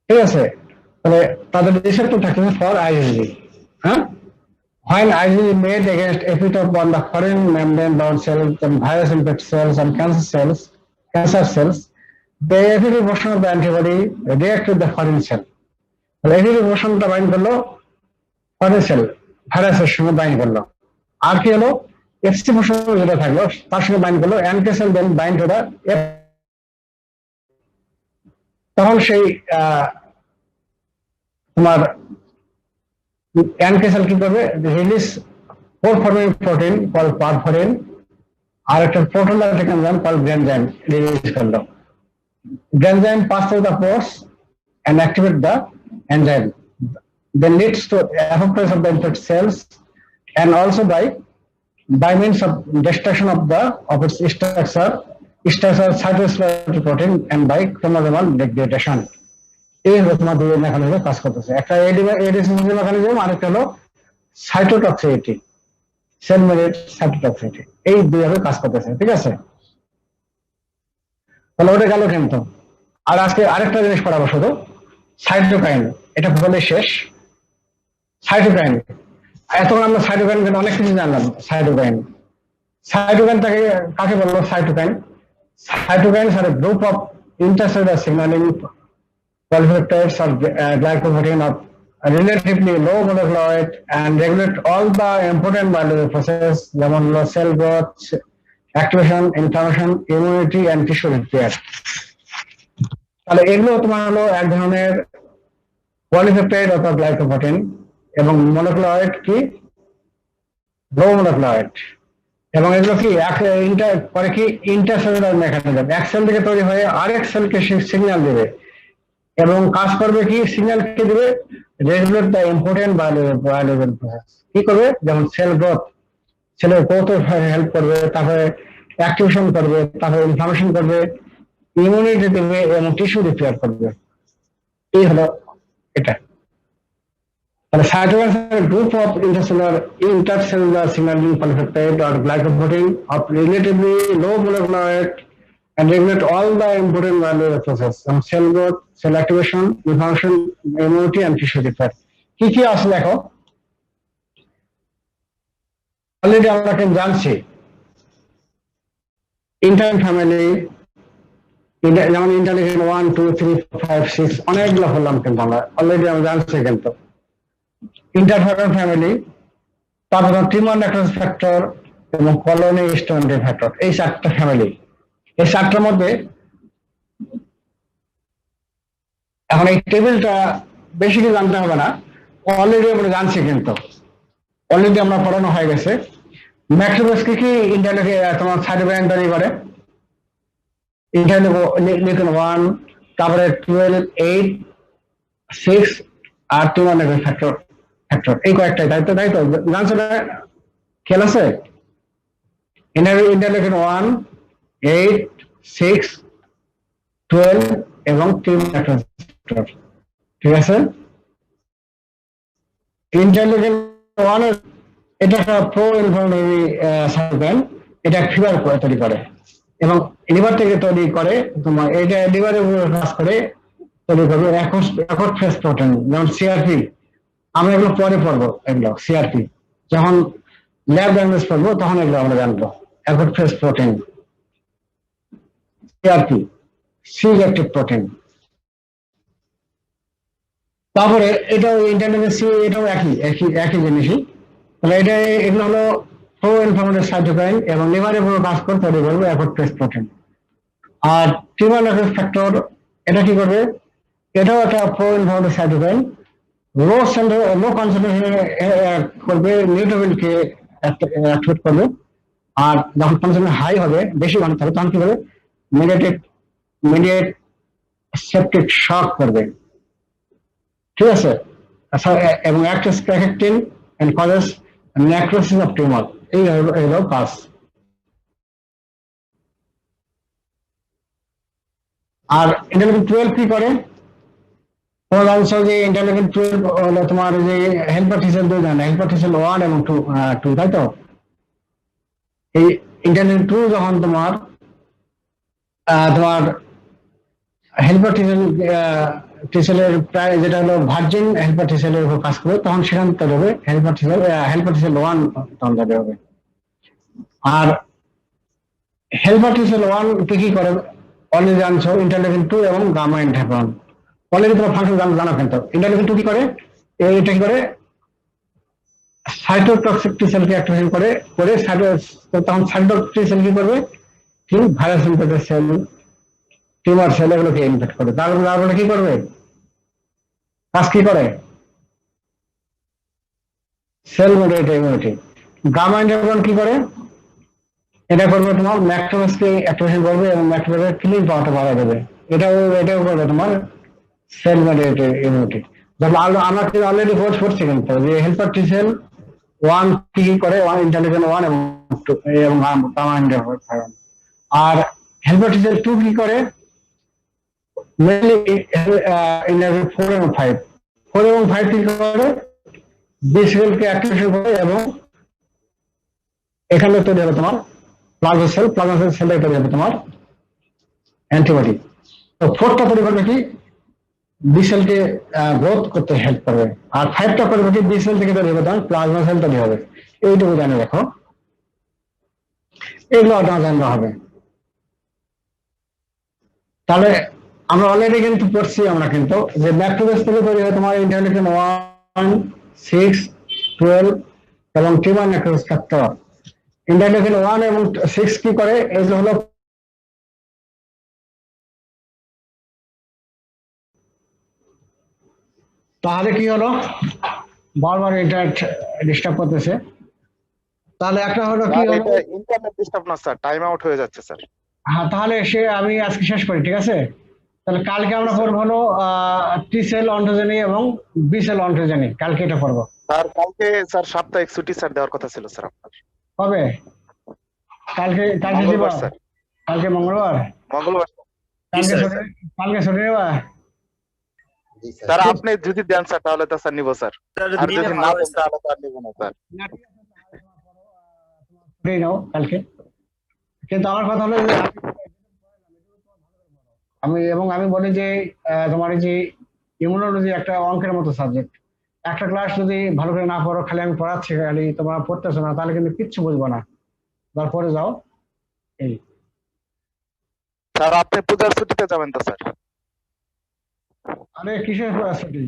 Speaker 1: ঠিক আছে? তাহলে তাদের রিসেপ্টর থাকে ফর IgG। হ্যাঁ, when IgG made against epitope on the foreign membrane bound cells and virus infected cells and cancer cells, the epitope portion of the antibody react with the foreign cell. তাহলে epitope portionটা bind করলো foreign cell, ভাইরাসের সঙ্গে bind করলো, আর কি হলো FC portion যেটা থাকলো তার সঙ্গে বাইন্ড করলো NK cell then bind to the তখন সেই তোমার NK cell কি করবে, release perforin protein call perforin আর একটা proteolytic enzyme call granzyme release করলো। Granzyme pass through the pores and activate the enzyme, then leads to apoptosis of the infected cells and also by means of destruction of its structure cytoskeletal protein and by chromosomal degradation. এই হলো তোমার দুই মেকানিজমে কাজ করতেছে, একটা এডিসিসি mechanism আর একটা হলো সাইটোটক্সিসিটি, sell merit সাইটোটক্সিসিটি, এই দুইভাবে কাজ করতেছে, ঠিক আছে? তাহলে ওটা গেল কিন্তু। আর আজকে আরেকটা জিনিস পড়াবো শুধু, সাইটোকাইন, এটা বলে শেষ। সাইটোকাইন, এতক্ষণ আমরা সাইটোকাইন কিন্তু অনেক কিছু জানলাম। সাইটোকাইনটাকে কাকে বলবো? Cytokines are a group of intracellular signaling polypeptides or glycoprotein of relatively low molecular weight and regulate all the important biological processes যেমন হলো cell growth, activation, inflammation, immunity and tissue repair। তাহলে এগুলো তোমার হলো এক ধরনের পলিপেপটাইড অথবা glycoprotein এবং মলিকুলার ওয়েট কি লো মলিকুলার ওয়েট, এবং এগুলো কি করে কি ইন্টারসেলুলার মেকানিজম, এক সেল থেকে তৈরি হয়ে আরেক সেলকে সিগন্যাল দেবে এবং কাজ করবে কি সিগন্যাল কে দেবে, regulate the important biological process. কি করবে, যেমন সেল গ্রোথ, সেলের গ্রোথ হেল্প করবে, তারপরে অ্যাক্টিভেশন করবে, তারপরে ইনফ্লামেশন করবে, ইমিউনিটি দেবে এবং টিস্যু রিপেয়ার করবে। এই হলো এটা। তাহলে cytokine group of intercellular signaling polypeptide or glycoprotein of relatively low molecular weight and regulate all the important biological processes from cell growth, cell activation, inflammation, immunity and tissue repair। কি কি আছে দেখো, already আমরা জানছি intern family, যেমন interleukin 1, 2, 3, 4, 5, 6 অনেকগুলো বললাম, কিন্তু আমরা অলরেডি আমরা জানছি কিন্তু ইন্টারফেরন ফ্যামিলি, তারপর টিউমার নেক্রোসিস ফ্যাক্টর এবং কলোনি স্টোনেটিং ফ্যাক্টর, এই চারটা ফ্যামিলি। এই চারটার মধ্যে এখন এই টেবিলটা বেশি কিছু জানতে হবে না, অলরেডি আমরা জানছি, কিন্তু অলরেডি আমরা পড়ানো হয়ে গেছে। ম্যাক্রোফেজ কি ইন্টারলিউকিন তোমার সাইটোকাইন তৈরি করে, ইন্টারলিউকিন 1, তারপরে 12, 8, 6 আর টিউমার নেক্রোসিস ফ্যাক্টর এই কয়েকটাই, তাই তো জানছো না? খেয়াল আছে? ইন্টারলিউকিন 1, 8, 6, 12 এবং টিউমার নেক্রোসিস ফ্যাক্টর, ঠিক আছে? ইন্টারলিউকিন 1 এটা একটা প্রো ইনফ্লামেটরি সাইটোকাইন, এটা ফিভার তৈরি করে এবং লিভার থেকে তৈরি করে, তোমার এটা লিভারের উপর কাজ করে তৈরি করবে রেকর্ড ফেস প্রোটিন, যেমন সিআরপি। আমরা এগুলো পরে পড়বো, এগুলো সিআরপি যখন ল্যাব ডায়াগনোস করবো তখন এগুলো আমরা জানবো। Record phase protein, CRP, C reactive protein. তারপরে এটাও ইন্টারনেটের সি, এটাও একই জিনিসই। তাহলে এগুলো হলো প্রো ইনফ্লামেটরি সাইটোকাইন এবং লিভারের উপর কাজ করে তৈরি করবে রেকর্ড ফেস প্রোটিন। আর টিউমার নেক্রোসিস ফ্যাক্টর এটা কি করবে? এটাও একটা প্রো ইনফ্লামেটরি সাইটোকাইন, লো কনসেন্ট্রেশন করবে, নিউট্রোফিলকে অ্যাক্টিভেট করবে। আর যখন কনসেন্ট্রেশন হাই হবে, বেশি ঘনত্ব হবে, তখন কি করবে? মিডিয়েট সেপটিক শক করবে, ঠিক আছে? এবং অ্যাক্টস ক্যারেক্টিন and causes necrosis of tumour. এই হলো কাজ। আর ইন্টারলিউকিন 12 কি করে? তোমার অবশ্য যে ইন্টারলিউকিন 12 হলো তোমার যে হেল্পার টি সেল 2 জানা, হেল্পার টি সেল 1 এবং 2, তাই তো? এই ইন্টারলিউকিন 2 যখন তোমার হেল্পার টি সেলের প্রায় যেটা হলো ভার্জিন হেল্পার টি সেলের উপর কাজ করবে, তখন সেখান তৈরি হবে হেল্পার টি সেল 1 তখন তৈরি হবে। আর হেল্পার টি সেল 1 কি করে? অলরেডি জানছো ইন্টারলিউকিন 2 এবং গামা ইন্টারফেরন। অলরেডি তোমার ফাংশন জানো, কিন্তু ইন্টারলিউকিন 2 কি করে? এটা কি করে? সাইটোটক্সিক টি সেলকে অ্যাক্টিভেশন করে তখন সাইটোটক্সিক টি সেল কি করবে? কি virus infected cell, tumour cell এগুলোকে ইনফেক্ট করে। তারপরে কি করবে? কাজ কি করে? Cell modulator immunity. Gamma interferon কি করে? এটা করবে তোমার ম্যাক্রোফেজকে অ্যাক্টিভেশন করবে এবং ম্যাক্রোফেজের কিলিং পাওয়ারটা বাড়ায় দেবে। এটাও করবে তোমার সেল মডিউলেটর ইমিউনিটি। যেমন আমরা কিন্তু অলরেডি কোর্স করছি কিন্তু যে হেল্পার টি সেল 1 কি করে? ইন্টারলিউকিন 1 এবং 2 এবং গামা ইন্টারফেরন। আর হেল্পার টি সেল 2 কি করে? মেইনলি ইন্টারলিউকিন 4 এবং 5 কি করে? বি সেলকে অ্যাক্টিভেশন করে এবং এখানে তৈরি হবে তোমার প্লাজমা সেলটা তৈরি হবে তোমার অ্যান্টিবডি। তো 4টা তৈরি করবে কি? বি সেলকে গ্রোথ করতে হেল্প করবে। আর 5টা করবে কি? বি সেল থেকে তৈরি হবে তোমার প্লাজমা সেল তৈরি হবে। এইটুকু জানে রাখো, এগুলো জানতে হবে। তাহলে আমরা অলরেডি কিন্তু পড়ছি আমরা কিন্তু যে ম্যাক্রোফেজ থেকে তৈরি হয় তোমার ইন্টারলিউকিন 1, 6, 12 এবং টিউমার নেক্রোসিস ফ্যাক্টর। ইন্টারলিউকিন 1 এবং 6 কি করে? এগুলো হলো তাহলে কি হলো? বারবার ইন্টারনেট ডিস্টার্ব করতেছে। তাহলে একটা হলো কি হলো?
Speaker 5: ইন্টারনেট ডিস্টার্ব না স্যার, টাইম আউট হয়ে যাচ্ছে স্যার।
Speaker 1: হ্যাঁ, তাহলে আমি আজকে শেষ করি, ঠিক আছে? তাহলে কালকে আমরা পড়বো হলো টি সেল অন্টোজেনি এবং বি সেল অন্টোজেনি, কালকে এটা পড়বো।
Speaker 5: স্যার কালকে স্যার সাপ্তাহিক ছুটি স্যার দেওয়ার কথা ছিল স্যার আপনার।
Speaker 1: কবে? কালকে দিব।
Speaker 5: মঙ্গলবার স্যার।
Speaker 1: কালকে মঙ্গলবার।
Speaker 5: মঙ্গলবার
Speaker 1: কালকে ছুটি নেবা?
Speaker 5: স্যার আপনি যদি দেন স্যার তাহলে তো স্যার নিব স্যার, আর যদি না দেন তাহলে তো আর নিব না স্যার।
Speaker 1: ছুটি নাও কালকে। কিন্তু আমার কথা হলো যে আমি বলি যে তোমার এই যে ইমিউনোলজি একটা অঙ্কের মতো সাবজেক্ট। একটা ক্লাস যদি ভালো করে না পড়ো, খালি আমি পড়াচ্ছি, খালি তোমরা পড়তেছো না, তাহলে কিন্তু কিচ্ছু বুঝবো না। তারপরে যাও। এই
Speaker 5: স্যার আপনি পূজার ছুটিতে যাবেন তো স্যার?
Speaker 1: আরে কিসের ছুটি?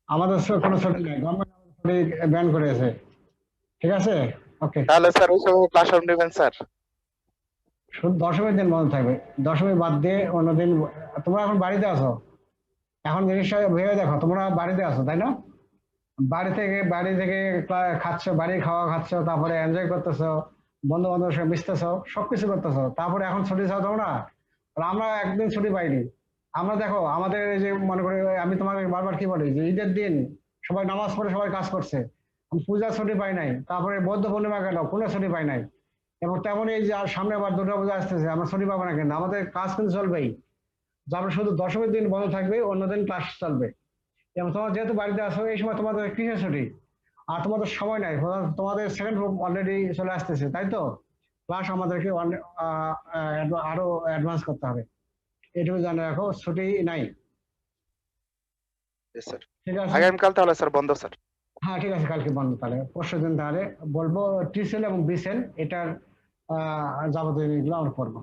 Speaker 1: আমাদের কোনো ছুটি নেই, গভর্নমেন্ট ছুটি ব্যান করেছে, ঠিক আছে? ওকে,
Speaker 5: তাহলে স্যার ওই সময় ক্লাস নেবেন স্যার?
Speaker 1: শুধু দশমীর দিন বন্ধ থাকবে, দশমী বাদ দিয়ে অন্যদিন। তোমরা এখন বাড়িতে আছো, এখন জিনিসটা ভেবে দেখো, তোমরা বাড়িতে আছো তাই না? বাড়ি থেকে খাচ্ছ, বাড়ির খাওয়া খাচ্ছ, তারপরে এনজয় করতেছো, বন্ধু বান্ধবের সঙ্গে মিশতেছো, সবকিছু করতেছো, তারপরে এখন ছুটি চাও তোমরা। আর আমরা একদিন ছুটি পাইনি। আমরা দেখো আমাদের এই যে মনে করি, আমি তোমাকে বারবার কি বলি যে ঈদের দিন সবাই নামাজ পড়ে সবাই কাজ করছে, পূজার ছুটি পাই নাই, তারপরে বৌদ্ধ পূর্ণিমা গেল, কোনো ছুটি পাই নাই। এবং তেমনই এই যে আর সামনে আবার দুর্গাপূজা আসতেছে, আমরা ছুটি পাবো না, কিন্তু আমাদের কাজ কিন্তু চলবেই। আমরা শুধু দশমীর দিন বন্ধ থাকবে, অন্যদিন ক্লাস চলবে। এবং তোমরা যেহেতু বাড়িতে আসো, এই সময় তোমাদের কিসের ছুটি? আর তোমাদের সময় নাই, তোমাদের সেকেন্ড গ্রুপ অলরেডি চলে আসতেছে, তাই তো? ক্লাস আমাদেরকে আরো অ্যাডভান্স করতে হবে, এটুকু জানে রাখো, ছুটি নাই।
Speaker 5: জি স্যার
Speaker 1: ঠিক আছে?
Speaker 5: আগামীকাল তাহলে স্যার বন্ধ স্যার।
Speaker 1: হ্যাঁ ঠিক আছে, কালকে বন্ধ। তাহলে পরশুদিন তাহলে বলবো টি সেল এবং বি সেল এটার যাবতীয় এগুলো আমরা পড়বো।